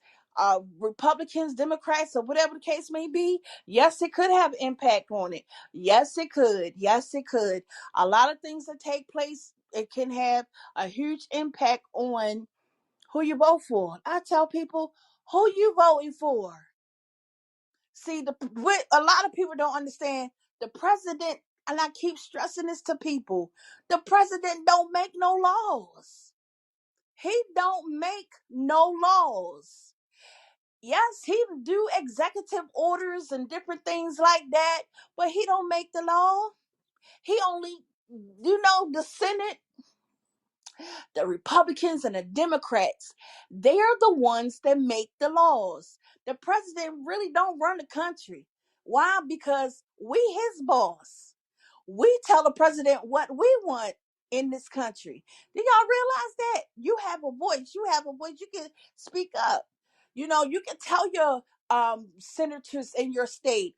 Republicans, Democrats, or whatever the case may be? Yes, it could have impact on it. Yes, it could. Yes, it could. A lot of things that take place, it can have a huge impact on who you vote for. I tell people, who you voting for? See, what a lot of people don't understand, the president, and I keep stressing this to people, the president don't make no laws. He don't make no laws. Yes, he do executive orders and different things like that, but he don't make the law. He only, the Senate, the Republicans and the Democrats, they're the ones that make the laws. The president really don't run the country. Why? Because we his boss. We tell the president what we want in this country. Do y'all realize that? You have a voice. You have a voice. You can speak up. You can tell your senators in your state,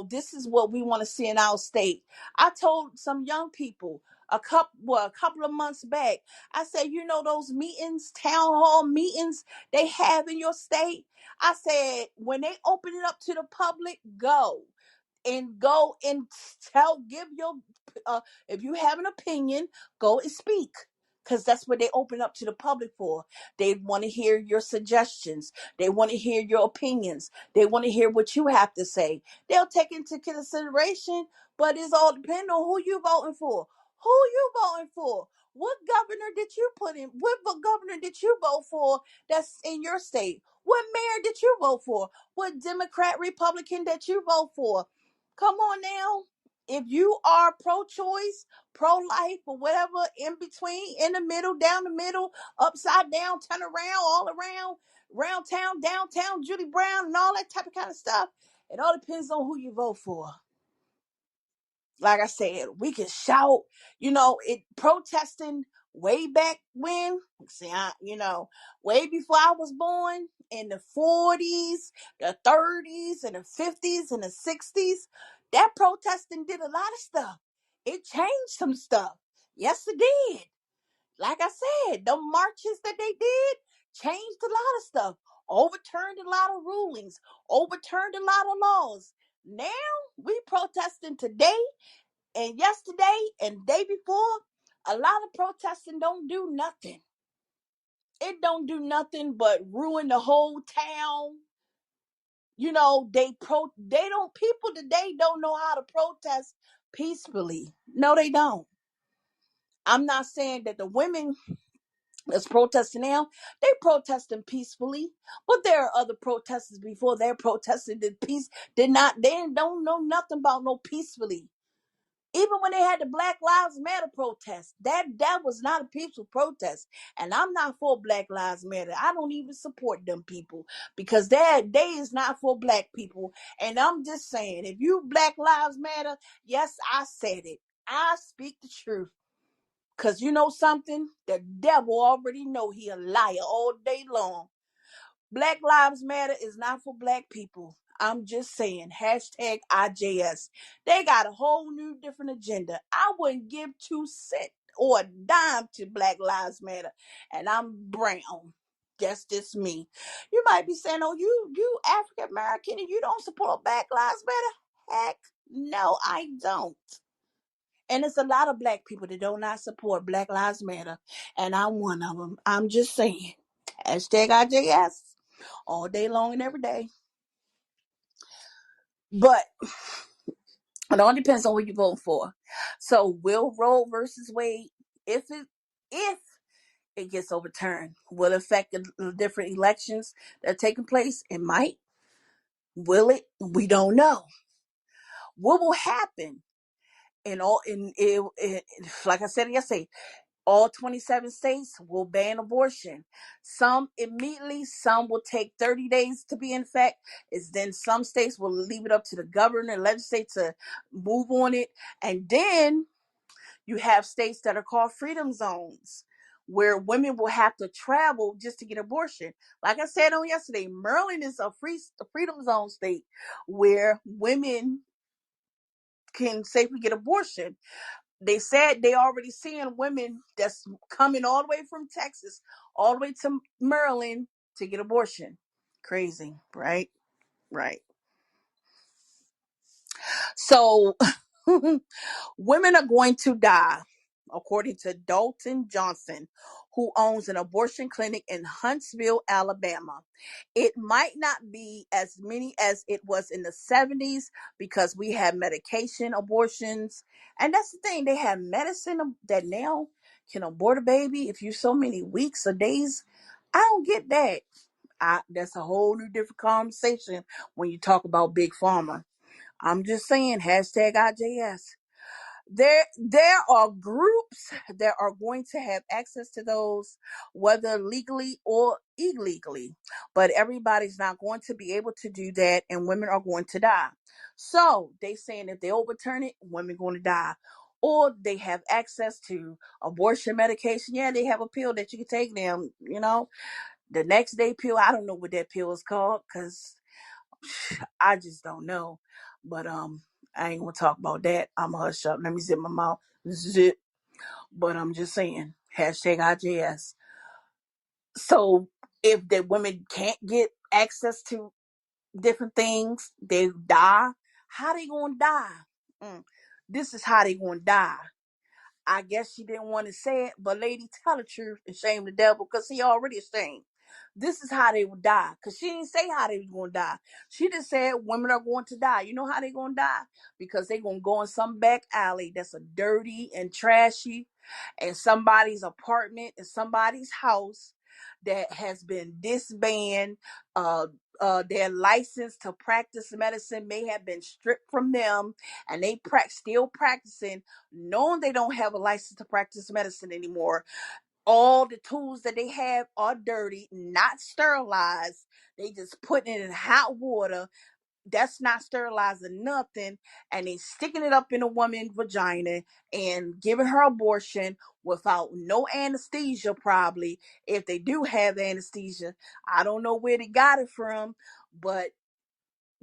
this is what we want to see in our state. I told some young people a couple of months back, I said, those meetings, town hall meetings they have in your state. I said, when they open it up to the public, go and give your if you have an opinion, go and speak, because that's what they open up to the public for. They want to hear your suggestions, they want to hear your opinions, they want to hear what you have to say. They'll take into consideration, but it's all depending on who you voting for. What governor did you put in? What governor did you vote for that's in your state? What mayor did you vote for? What Democrat, Republican that you vote for? Come on now. If you are pro-choice, pro-life, or whatever, in between, in the middle, down the middle, upside down, turn around, all around, round town, downtown, Judy Brown, and all that type of kind of stuff, it all depends on who you vote for. Like I said, we can shout, it protesting way back when. See, way before I was born, in the 40s, the 30s, and the 50s, and the 60s, that protesting did a lot of stuff. It changed some stuff. Yes, it did. Like I said, the marches that they did changed a lot of stuff, overturned a lot of rulings, overturned a lot of laws. Now we protesting today and yesterday and day before. A lot of protesting don't do nothing. It don't do nothing but ruin the whole town. They don't, people today don't know how to protest peacefully. No, they don't. I'm not saying that the women that's protesting now, they protesting peacefully, but there are other protesters before they're protesting the peace. They don't know nothing about no peacefully. Even when they had the Black Lives Matter protest, that was not a peaceful protest. And I'm not for Black Lives Matter. I don't even support them people, because they is not for black people. And I'm just saying, if you Black Lives Matter, yes, I said it. I speak the truth. Because you know something? The devil already know he a liar all day long. Black Lives Matter is not for black people. I'm just saying, hashtag IJS. They got a whole new different agenda. I wouldn't give 2 cents or a dime to Black Lives Matter. And I'm brown. That's just me. You might be saying, oh, you African American and you don't support Black Lives Matter. Heck no, I don't. And it's a lot of black people that do not support Black Lives Matter. And I'm one of them. I'm just saying. Hashtag IJS all day long and every day. But it all depends on who you vote for. So will Roe versus Wade, if it gets overturned, will it affect the different elections that are taking place? It might. Will it? We don't know. What will happen? Like I said yesterday, all 27 states will ban abortion. Some immediately, some will take 30 days to be in effect. Then some states will leave it up to the governor and legislature to move on it. And then you have states that are called freedom zones, where women will have to travel just to get abortion. Like I said on yesterday, Maryland is a freedom zone state where women can safely get abortion. They said they already seeing women that's coming all the way from Texas, all the way to Maryland to get abortion. Crazy, right? Right. So women are going to die, according to Dalton Johnson, who owns an abortion clinic in Huntsville, Alabama. It might not be as many as it was in the 70s because we had medication abortions. And that's the thing, they have medicine that now can abort a baby if you're so many weeks or days. I don't get that. That's a whole new different conversation when you talk about big pharma. I'm just saying, hashtag IJS. There are groups that are going to have access to those, whether legally or illegally, but everybody's not going to be able to do that, and women are going to die. So they saying if they overturn it, women going to die. Or they have access to abortion medication. Yeah, they have a pill that you can take them, the next day pill. I don't know what that pill is called because I just don't know. But I ain't gonna talk about that. I'm gonna hush up. Let me zip my mouth. Zip. But I'm just saying. Hashtag IJS. So if the women can't get access to different things, they die. How they gonna die? This is how they gonna die. I guess she didn't want to say it, but lady, tell the truth and shame the devil because he already ashamed. This is how they would die because she didn't say how they was going to die. She just said women are going to die. You know how they going to die? Because they going to go in some back alley that's a dirty and trashy and somebody's apartment and somebody's house that has been disbanded. Their license to practice medicine may have been stripped from them, and they still practicing, knowing they don't have a license to practice medicine anymore. All the tools that they have are dirty, not sterilized. They just putting it in hot water. That's not sterilizing nothing. And they sticking it up in a woman's vagina and giving her abortion without no anesthesia, probably. If they do have anesthesia, I don't know where they got it from, but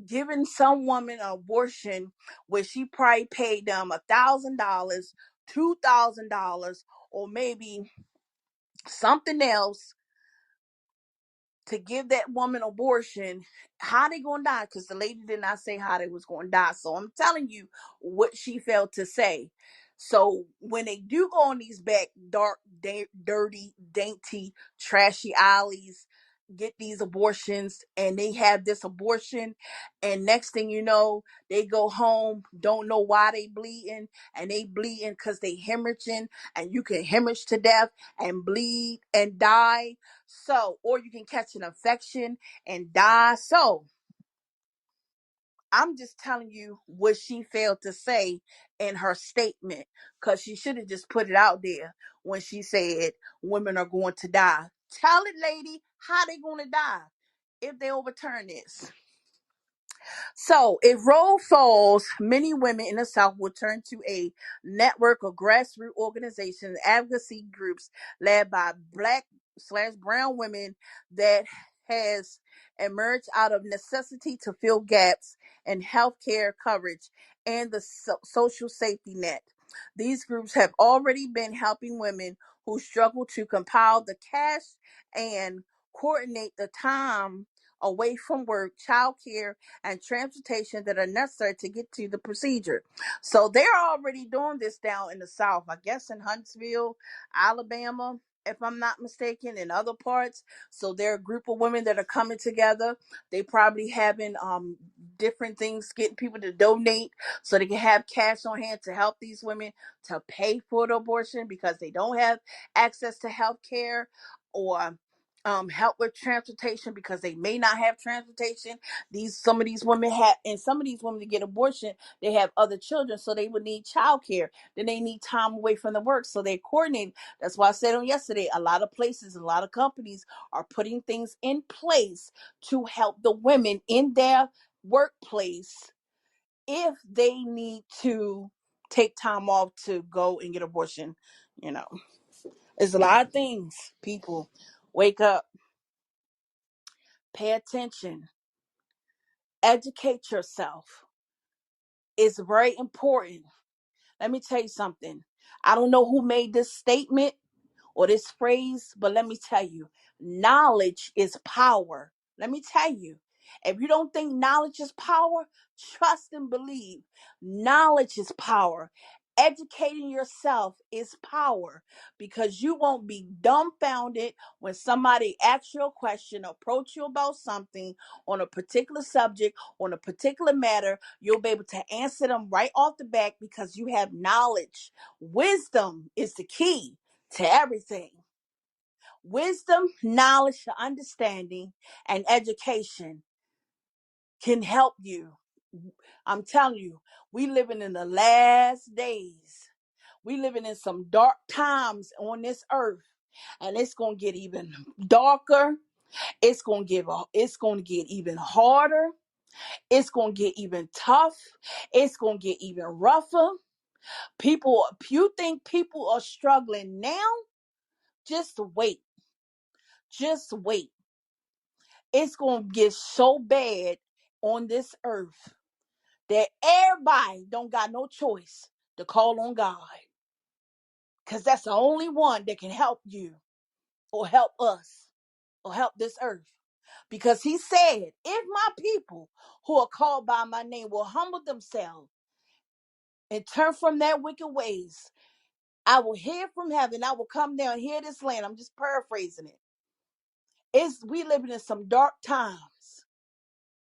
giving some woman an abortion where she probably paid them $1,000, $2,000, or maybe something else to give that woman abortion. How they gonna die? Because the lady did not say how they was gonna die. So I'm telling you what she failed to say. So when they do go on these back dark, dirty, dainty, trashy alleys, get these abortions, and they have this abortion, and next thing you know, they go home, don't know why they bleeding, and they bleeding because they hemorrhaging, and you can hemorrhage to death and bleed and die. So, or you can catch an infection and die. So, I'm just telling you what she failed to say in her statement because she should have just put it out there when she said women are going to die. Tell it, lady, how they going to die if they overturn this. So, if Roe falls, many women in the South will turn to a network of grassroots organizations and advocacy groups led by Black/brown women that has emerged out of necessity to fill gaps in healthcare coverage and the social safety net. These groups have already been helping women who struggle to compile the cash and coordinate the time away from work, childcare, and transportation that are necessary to get to the procedure. So they're already doing this down in the South, I guess in Huntsville, Alabama, if I'm not mistaken, in other parts. So they're a group of women that are coming together. They probably having different things, getting people to donate so they can have cash on hand to help these women to pay for the abortion because they don't have access to health care, or help with transportation because they may not have transportation. Some of these women have, and some of these women to get abortion, they have other children, so they would need childcare. Then they need time away from the work, so they coordinate. That's why I said on yesterday, a lot of places, a lot of companies are putting things in place to help the women in their workplace if they need to take time off to go and get abortion, you know. It's a lot of things. People, wake up, pay attention, educate yourself. It's very important. Let me tell you something. I don't know who made this statement or this phrase, but let me tell you, knowledge is power. Let me tell you, if you don't think knowledge is power, trust and believe. Knowledge is power. Educating yourself is power because you won't be dumbfounded when somebody asks you a question, approach you about something on a particular subject, on a particular matter. You'll be able to answer them right off the bat because you have knowledge. Wisdom is the key to everything. Wisdom, knowledge, understanding, and education can help you. I'm telling you, we living in the last days. We living in some dark times on this earth, and it's gonna get even darker. It's gonna get even harder. It's gonna get even tough. It's gonna get even rougher. People, you think people are struggling now? Just wait. Just wait. It's going to get so bad on this earth that everybody don't got no choice to call on God. Because that's the only one that can help you or help us or help this earth. Because he said, if my people who are called by my name will humble themselves and turn from their wicked ways, I will hear from heaven. I will come down and hear this land. I'm just paraphrasing it. We living in some dark times.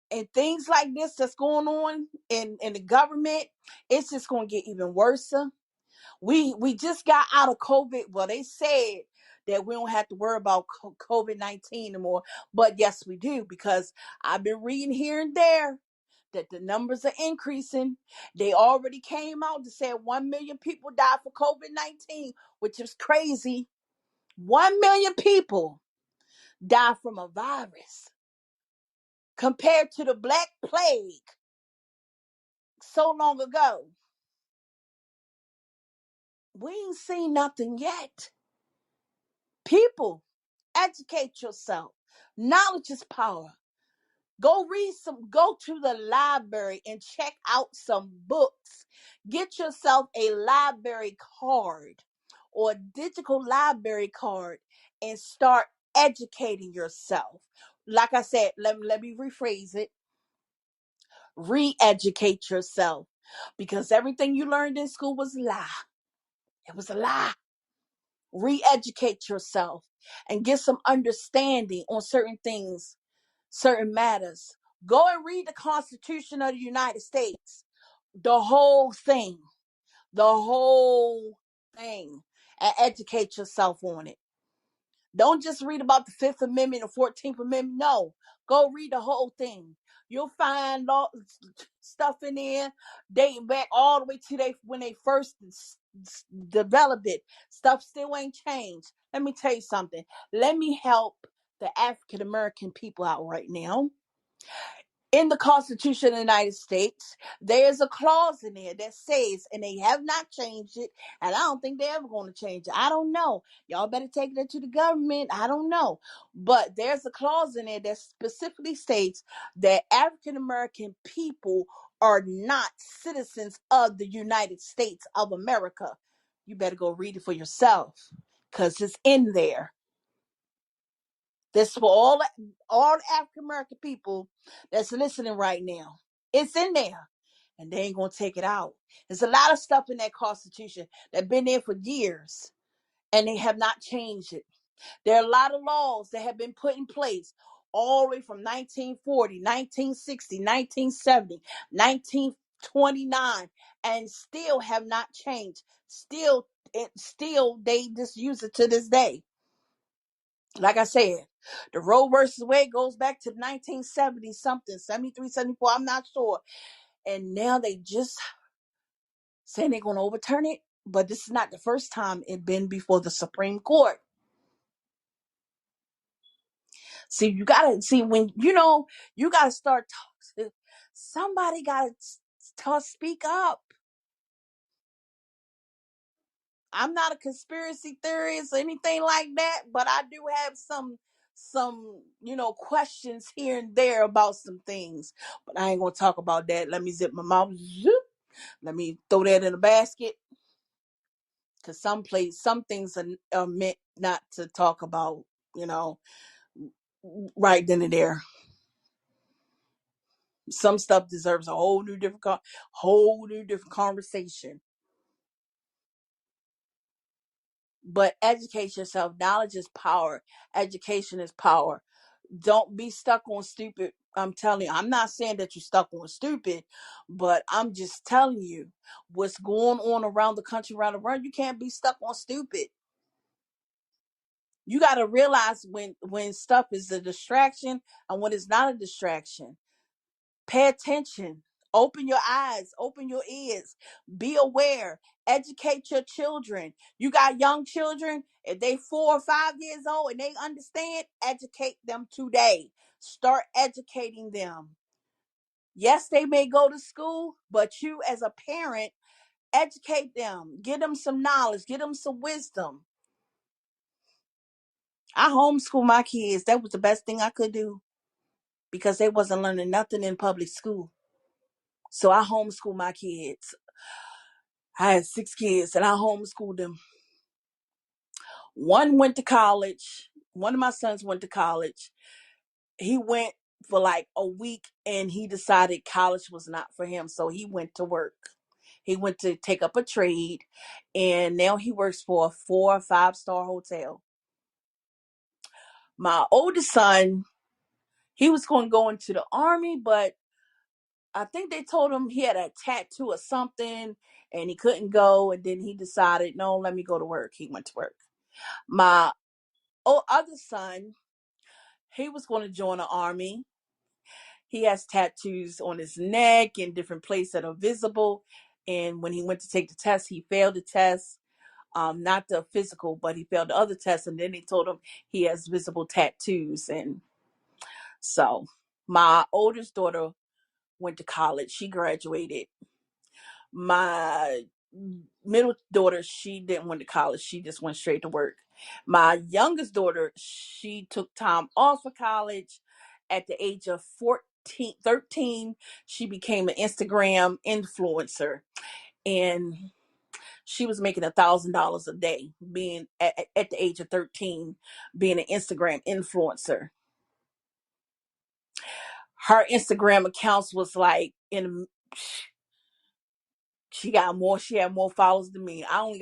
And things like this that's going on in the government, it's just going to get even worse. We just got out of COVID. Well, they said that we don't have to worry about COVID-19 anymore. But yes, we do, because I've been reading here and there that the numbers are increasing. They already came out to say 1 million people died for COVID-19, which is crazy. 1 million people died from a virus compared to the Black Plague so long ago. We ain't seen nothing yet. People, educate yourself. Knowledge is power. Go to the library and check out some books. Get yourself a library card or a digital library card and start educating yourself. Like I said, let me rephrase it. Re-educate yourself, because everything you learned in school was a lie. It was a lie. Re-educate yourself and get some understanding on certain things, certain matters. Go and read the Constitution of the United States, the whole thing, the whole thing, and educate yourself on it. Don't just read about the Fifth Amendment or 14th Amendment. No, go read the whole thing. You'll find stuff in there dating back all the way to when they first developed it. Stuff still ain't changed. Let me tell you something. Let me help the African American people out right now. In the Constitution of the United States, there's a clause in there that says, and they have not changed it, and I don't think they're ever going to change it. I don't know. Y'all better take that to the government. I don't know. But there's a clause in there that specifically states that African American people are not citizens of the United States of America. You better go read it for yourself, because it's in there. This for all African American people that's listening right now. It's in there, and they ain't gonna take it out. There's a lot of stuff in that Constitution that been there for years, and they have not changed it. There are a lot of laws that have been put in place all the way from 1940, 1960, 1970, 1929, and still have not changed. Still, they just use it to this day. Like I said, the Roe versus Wade goes back to 1970 something, 73, 74, I'm not sure. And now they just saying they're going to overturn it. But this is not the first time it been before the Supreme Court. See, you got to see when, you got to start talking. Somebody got to speak up. I'm not a conspiracy theorist or anything like that, but I do have some questions here and there about some things. But I ain't gonna talk about that. Let me zip my mouth. Zoop. Let me throw that in a basket. Cause some things are meant not to talk about, you know, right then and there. Some stuff deserves a whole new different conversation. But educate yourself. Knowledge is power. Education is power. Don't be stuck on stupid. I'm telling you, I'm not saying that you're stuck on stupid, but I'm just telling you what's going on around the country, around the world. You can't be stuck on stupid. You got to realize when stuff is a distraction and when it's not a distraction. Pay attention. Open your eyes, open your ears, be aware, educate your children. You got young children, if they 4 or 5 years old and they understand, educate them today. Start educating them. Yes, they may go to school, but you as a parent, educate them, give them some knowledge, give them some wisdom. I homeschool my kids. That was the best thing I could do because they wasn't learning nothing in public school. So I homeschool my kids. I had 6 kids and I homeschooled them. One went to college. One of my sons went to college. He went for like a week and he decided college was not for him. So he went to work. He went to take up a trade and now he works for a 4 or 5 star hotel. My oldest son, he was going to go into the army, but I think they told him he had a tattoo or something and he couldn't go. And then he decided, no, let me go to work. He went to work. My other son, he was going to join the army. He has tattoos on his neck in different places that are visible. And when he went to take the test, he failed the test. Not the physical, but he failed the other test. And then they told him he has visible tattoos. And so my oldest daughter went to college. She graduated. My middle daughter, she didn't went to college. She just went straight to work. My youngest daughter, she took time off of college. At the age of 14, 13, she became an Instagram influencer. And she was making $1,000 a day being at the age of 13, being an Instagram influencer. Her Instagram accounts was like in she had more followers than me. I'm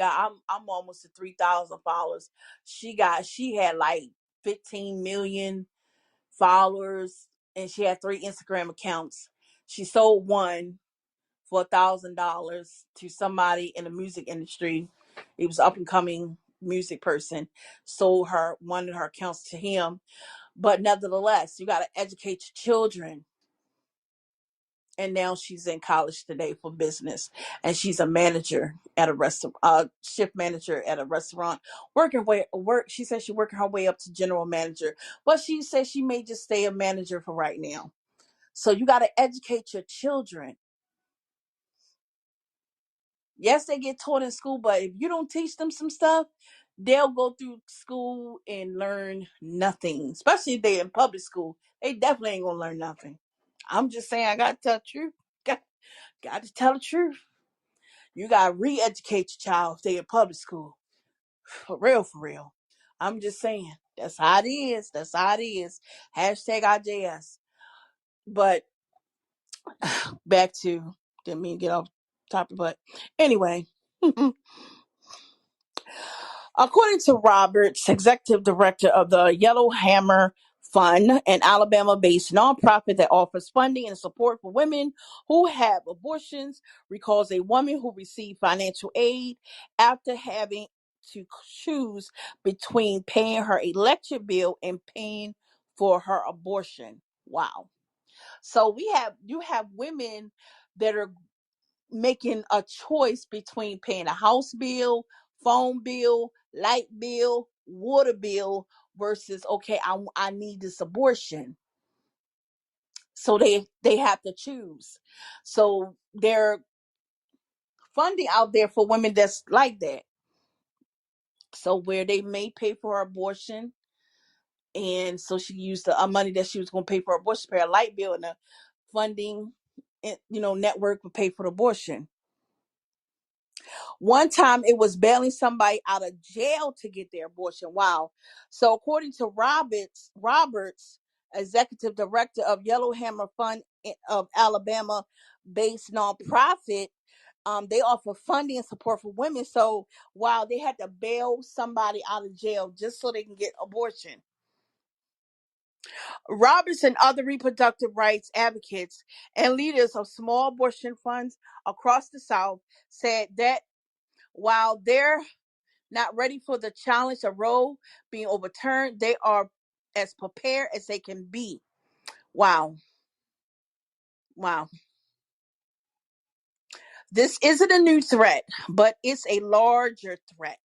almost at 3,000 followers. She had like 15 million followers and she had 3 Instagram accounts. She sold one for $1,000 to somebody in the music industry. It was an up and coming music person. Sold her one of her accounts to him. But nevertheless, you gotta educate your children. And now she's in college today for business, and she's a manager at a restaurant, shift manager at a restaurant. She says she's working her way up to general manager, but she says she may just stay a manager for right now. So you got to educate your children. Yes, they get taught in school, but if you don't teach them some stuff, they'll go through school and learn nothing. Especially if they're in public school, they definitely ain't gonna learn nothing. I'm just saying, I gotta tell the truth. Got to tell the truth. You gotta re-educate your child if they in public school. For real, for real. I'm just saying. That's how it is. That's how it is. Hashtag IJS. But back to didn't mean to get off topic, but anyway. According to Roberts, executive director of the Yellowhammer Fund, an Alabama based nonprofit that offers funding and support for women who have abortions, recalls a woman who received financial aid after having to choose between paying her electric bill and paying for her abortion. Wow. So you have women that are making a choice between paying a house bill, phone bill, light bill, water bill versus okay, I need this abortion. So they have to choose. So there are funding out there for women that's like that. So where they may pay for her abortion, and so she used the money that she was going to pay for her abortion, pay a light bill, and the funding, network would pay for the abortion. One time it was bailing somebody out of jail to get their abortion. Wow. So according to Roberts, executive director of Yellowhammer Fund of Alabama based nonprofit, they offer funding and support for women. So while they had to bail somebody out of jail just so they can get abortion. Roberts and other reproductive rights advocates and leaders of small abortion funds across the South said that while they're not ready for the challenge of Roe being overturned, they are as prepared as they can be. Wow. Wow. This isn't a new threat, but it's a larger threat.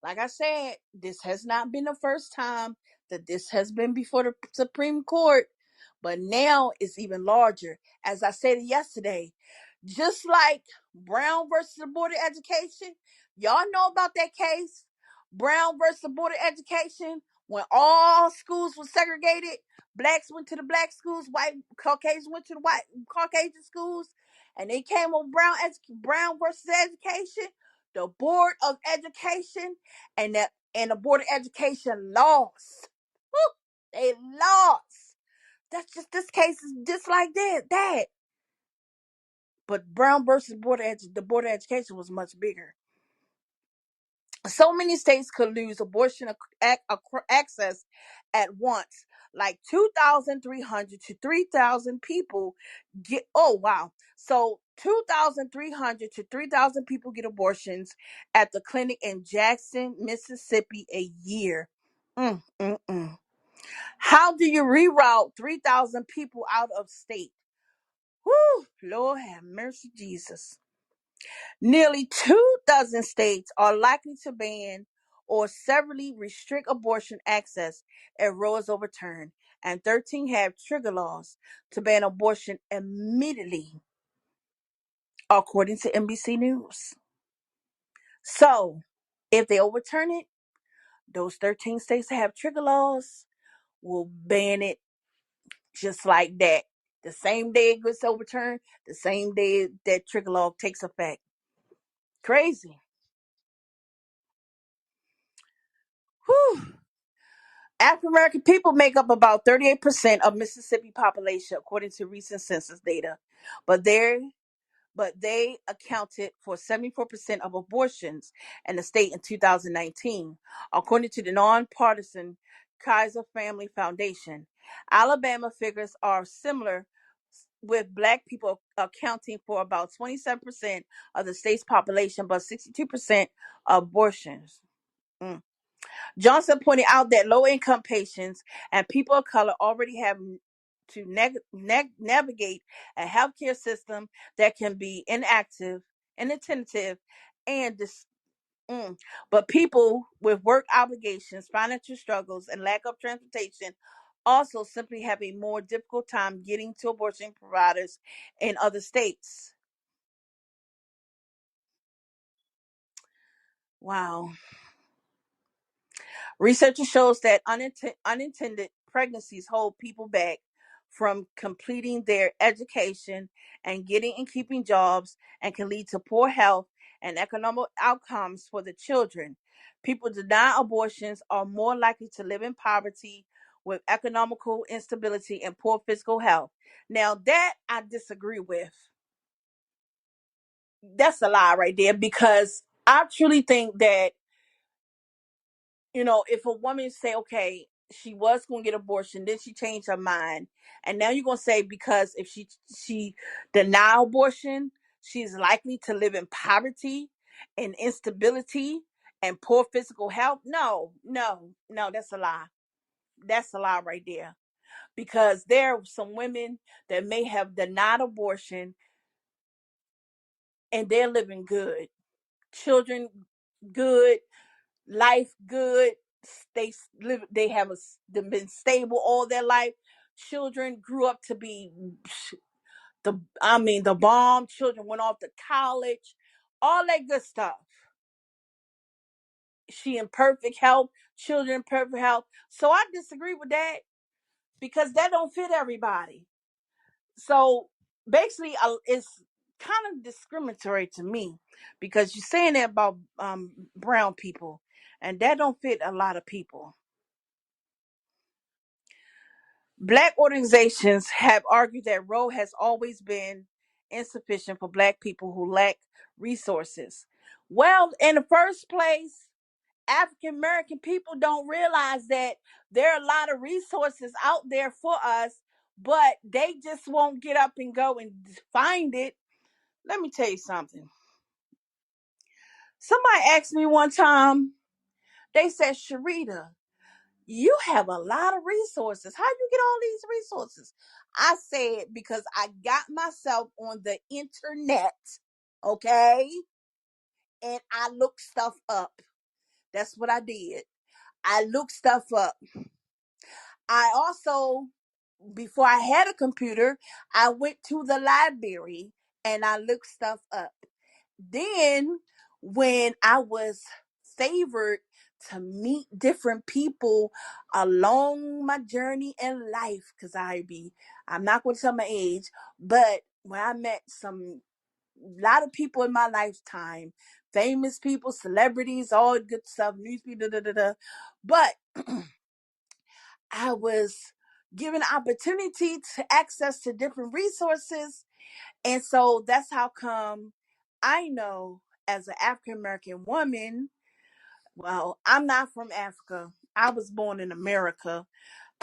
Like I said, this has not been the first time that this has been before the Supreme Court, but now it's even larger. As I said yesterday, just like Brown versus the Board of Education, y'all know about that case? Brown versus the Board of Education, when all schools were segregated, blacks went to the black schools, white Caucasians went to the white Caucasian schools, and they came on Brown versus Education, the Board of Education, and the Board of Education lost. Woo, they lost. That's just, this case is just like that. But Brown versus the Board of Education was much bigger. So many states could lose abortion access at once. Like 2,300 to 3,000 people get. Oh wow! So 2,300 to 3,000 people get abortions at the clinic in Jackson, Mississippi, a year. Mm, mm, mm. How do you reroute 3,000 people out of state? Whew, Lord have mercy, Jesus. Nearly 2 dozen states are likely to ban or severely restrict abortion access if Roe is overturned, and 13 have trigger laws to ban abortion immediately, according to NBC News. So, if they overturn it, those 13 states that have trigger laws will ban it just like that. The same day it gets overturned, the same day that trigger law takes effect. Crazy. Whew. African American people make up about 38% of Mississippi population, according to recent census data, but they accounted for 74% of abortions in the state in 2019, according to the nonpartisan Kaiser Family Foundation. Alabama figures are similar, with Black people accounting for about 27% of the state's population, but 62% of abortions. Mm. Johnson pointed out that low-income patients and people of color already have to navigate a healthcare system that can be inactive, inattentive, and but people with work obligations, financial struggles, and lack of transportation also simply have a more difficult time getting to abortion providers in other states. Wow. Research shows that unintended pregnancies hold people back from completing their education and getting and keeping jobs, and can lead to poor health and economic outcomes for the children. People denied abortions are more likely to live in poverty with economical instability and poor physical health. Now, that I disagree with. That's a lie right there, because I truly think that, if a woman say, okay, she was going to get abortion, then she changed her mind, and now you're going to say because if she deny abortion, she's likely to live in poverty and instability and poor physical health. No, no, no, that's a lie. That's a lie right there. Because there are some women that may have denied abortion and they're living good, children good, life good. They live. They have they've been stable all their life. Children grew up to be the bomb. Children went off to college, all that good stuff. she in perfect health, children in perfect health. So I disagree with that because that don't fit everybody. So basically, it's kind of discriminatory to me because you're saying that about brown people, and that don't fit a lot of people. Black organizations have argued that Roe has always been insufficient for Black people who lack resources. Well, in the first place, African American people don't realize that there are a lot of resources out there for us, but they just won't get up and go and find it. Let me tell you something. Somebody asked me one time, they said, Sharita, you have a lot of resources. How you get all these resources? I said, because I got myself on the internet, okay? And I looked stuff up. That's what I did. I looked stuff up. I also, before I had a computer, I went to the library and I looked stuff up. Then, when I was favored to meet different people along my journey in life, because I'm not going to tell my age, but when I met a lot of people in my lifetime, famous people, celebrities, all good stuff, news people, but I was given opportunity to access to different resources. And so that's how come I know as an African American woman, well, I'm not from Africa. I was born in America.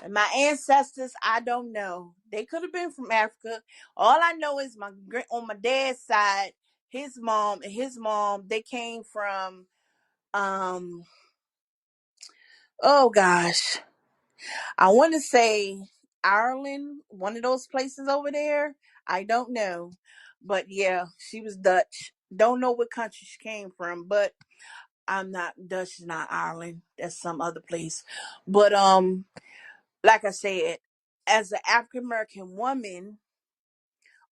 And my ancestors, I don't know. They could have been from Africa. All I know is on my dad's side, his mom and his mom, they came from um oh gosh. I want to say Ireland, one of those places over there. I don't know. But yeah, she was Dutch. Don't know what country she came from, but I'm not Dutch, is not Ireland. That's some other place. But like I said, as an African American woman,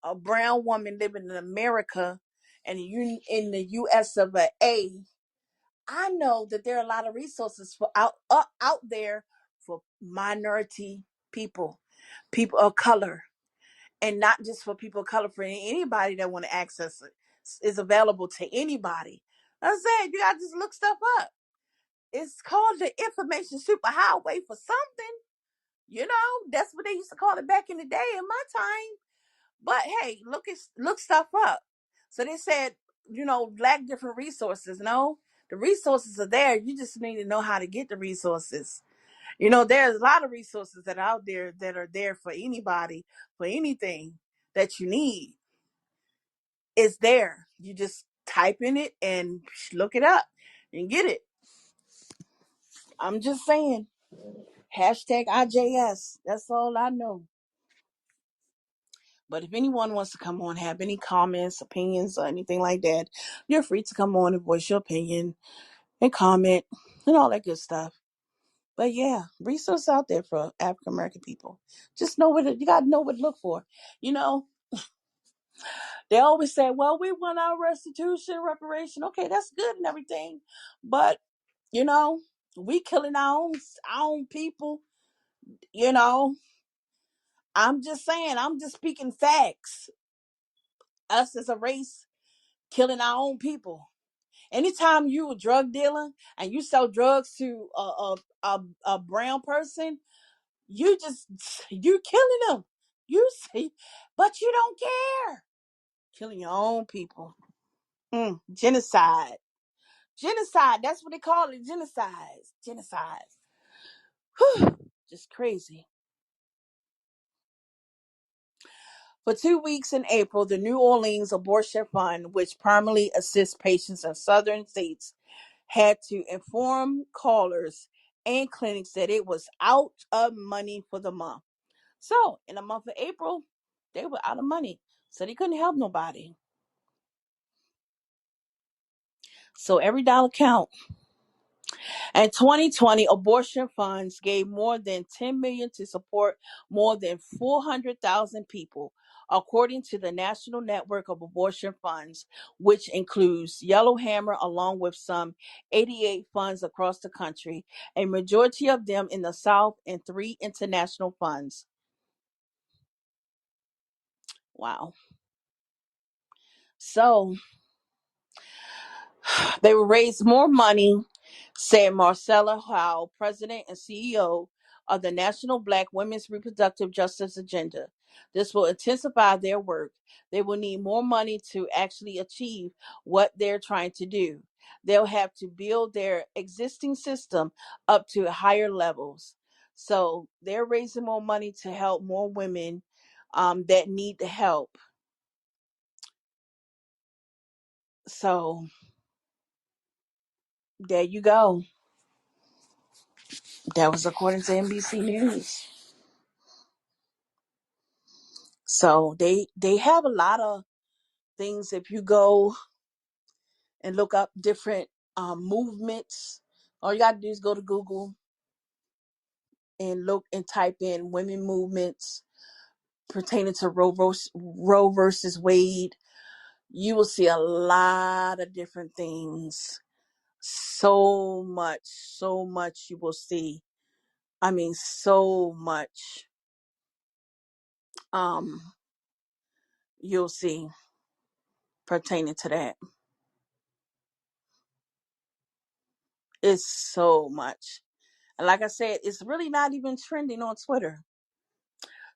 a brown woman living in America and in the US of A, I know that there are a lot of resources for out there for minority people, people of color, and not just for people of color, for anybody that want to access it. It's available to anybody. I said you gotta just look stuff up. It's called the information superhighway for something. You know, that's what they used to call it back in the day in my time. But hey, look stuff up. So they said, lack different resources. No, the resources are there. You just need to know how to get the resources. There's a lot of resources that are out there that are there for anybody, for anything that you need. It's there. You just type in it and look it up and get it. I'm just saying. Hashtag IJS. That's all I know. But if anyone wants to come on, have any comments, opinions, or anything like that, you're free to come on and voice your opinion and comment and all that good stuff. But yeah, resources out there for African American people. Just know you got to know what to look for. You know, they always say, well, we want our restitution, reparation. Okay, that's good and everything. But, we killing our own people. You know, I'm just saying, I'm just speaking facts. Us as a race killing our own people. Anytime you a drug dealer and you sell drugs to a brown person, you killing them. You see, but you don't care. Killing your own people. Genocide. Genocide. That's what they call it. Genocide. Genocide. Whew. Just crazy. For 2 weeks in April, the New Orleans Abortion Fund, which primarily assists patients in southern states, had to inform callers and clinics that it was out of money for the month. So, in the month of April, they were out of money. So, they couldn't help nobody. So, every dollar count. In 2020, abortion funds gave more than $10 million to support more than 400,000 people, according to the National Network of Abortion Funds, which includes Yellowhammer along with some 88 funds across the country, a majority of them in the South, and 3 international funds. Wow. So they will raise more money, said Marcella Howe, president and CEO of the National Black Women's Reproductive Justice Agenda. This will intensify their work. They will need more money to actually achieve what they're trying to do. They'll have to build their existing system up to higher levels. So they're raising more money to help more women that need the help. So there you go. That was according to NBC News. So they have a lot of things. If you go and look up different movements, all you gotta do is go to Google and look and type in women movements pertaining to Roe versus Wade. You will see a lot of different things. So much you will see. I mean, so much um you'll see pertaining to that. It's so much. And like I said, it's really not even trending on Twitter.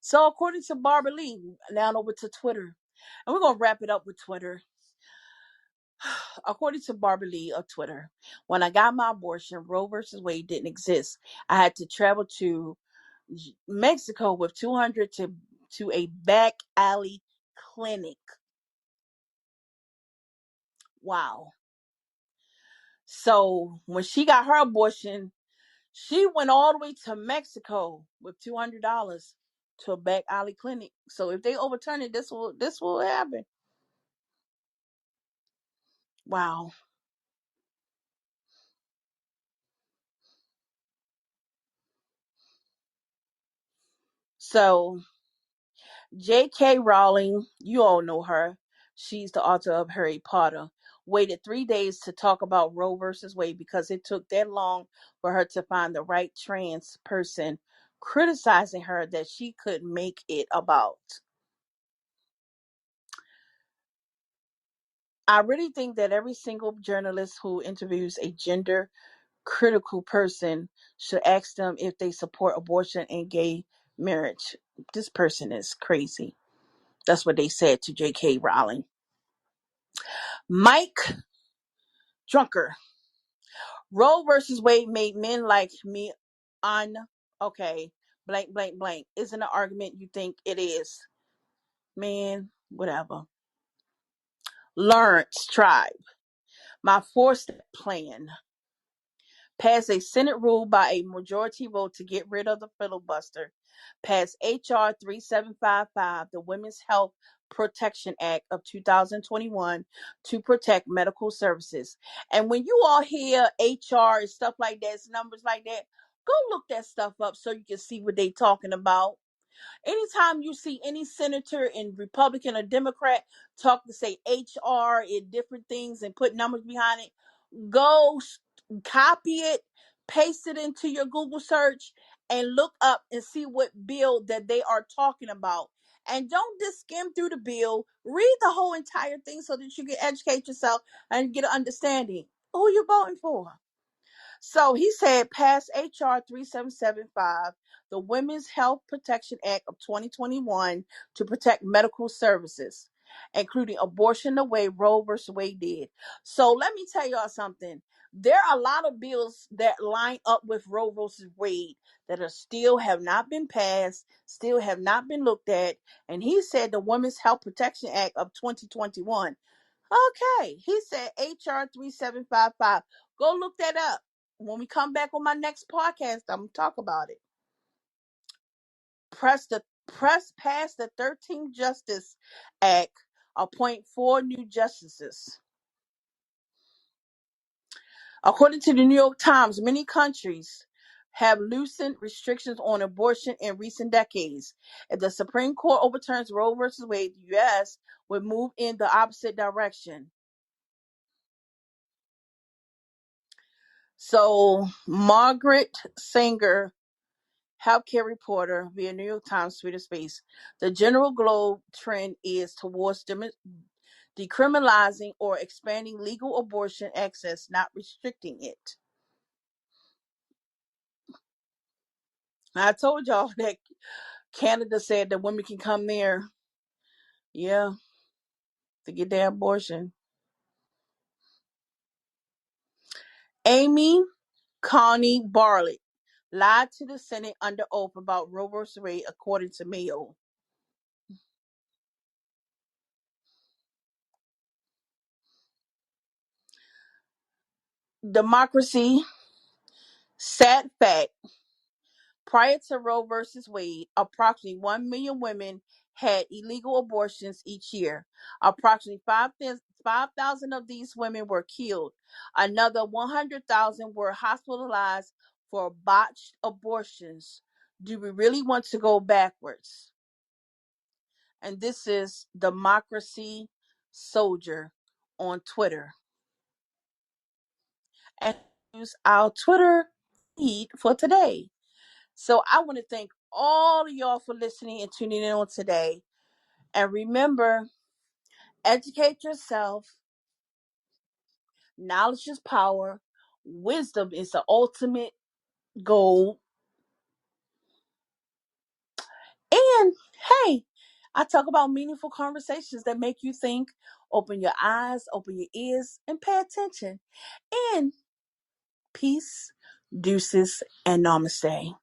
So according to Barbara Lee, now over to Twitter. And we're going to wrap it up with Twitter. According to Barbara Lee of Twitter, when I got my abortion, Roe versus Wade didn't exist. I had to travel to Mexico with 200 to a back alley clinic. Wow. So when she got her abortion, she went all the way to Mexico with $200 to a back alley clinic. So if they overturn it, this will happen. Wow. So J.K. Rowling, you all know her. She's the author of Harry Potter. Waited 3 days to talk about Roe versus Wade because it took that long for her to find the right trans person criticizing her that she could make it about. I really think that every single journalist who interviews a gender critical person should ask them if they support abortion and gay marriage. This person is crazy. That's what they said to J.K. Rowling. Mike Drunker. Roe versus Wade made men like me okay, blank, blank, blank. Isn't an argument you think it is. Man, whatever. Lawrence Tribe. My 4-step plan. Pass a Senate rule by a majority vote to get rid of the filibuster. Pass H.R. 3755, the Women's Health Protection Act of 2021, to protect medical services. And when you all hear HR and stuff like that, numbers like that, go look that stuff up so you can see what they talking about. Anytime you see any senator in Republican or Democrat talk to say HR and different things and put numbers behind it, go copy it, paste it into your Google search, and look up and see what bill that they are talking about. And don't just skim through the bill. Read the whole entire thing so that you can educate yourself and get an understanding who you're voting for. So he said, pass H.R. 3775, the Women's Health Protection Act of 2021, to protect medical services, including abortion the way Roe versus Wade did. So let me tell y'all something. There are a lot of bills that line up with Roe versus Wade that are still have not been passed, still have not been looked at. And he said the Women's Health Protection Act of 2021. Okay, he said HR 3755. Go look that up. When we come back on my next podcast, I'm gonna talk about it. Press past the 13th Justice Act, appoint 4 new justices. According to the New York Times, many countries have loosened restrictions on abortion in recent decades. If the Supreme Court overturns Roe versus Wade, the U.S. would move in the opposite direction. So, Margaret Sanger, healthcare reporter via New York Times, Twitter Space. The general globe trend is towards decriminalizing or expanding legal abortion access, not restricting it. I told y'all that Canada said that women can come there, yeah, to get their abortion. Amy Coney Bartlett lied to the Senate under oath about Roe vs. Wade, according to Mayo. Democracy, sad fact. Prior to Roe versus Wade, approximately 1 million women had illegal abortions each year. Approximately 5,000 of these women were killed. Another 100,000 were hospitalized for botched abortions. Do we really want to go backwards? And this is Democracy Soldier on Twitter. And use our Twitter feed for today. So I want to thank all of y'all for listening and tuning in on today. And remember, educate yourself. Knowledge is power. Wisdom is the ultimate goal. And hey, I talk about meaningful conversations that make you think. Open your eyes, open your ears, and pay attention. And peace, deuces, and namaste.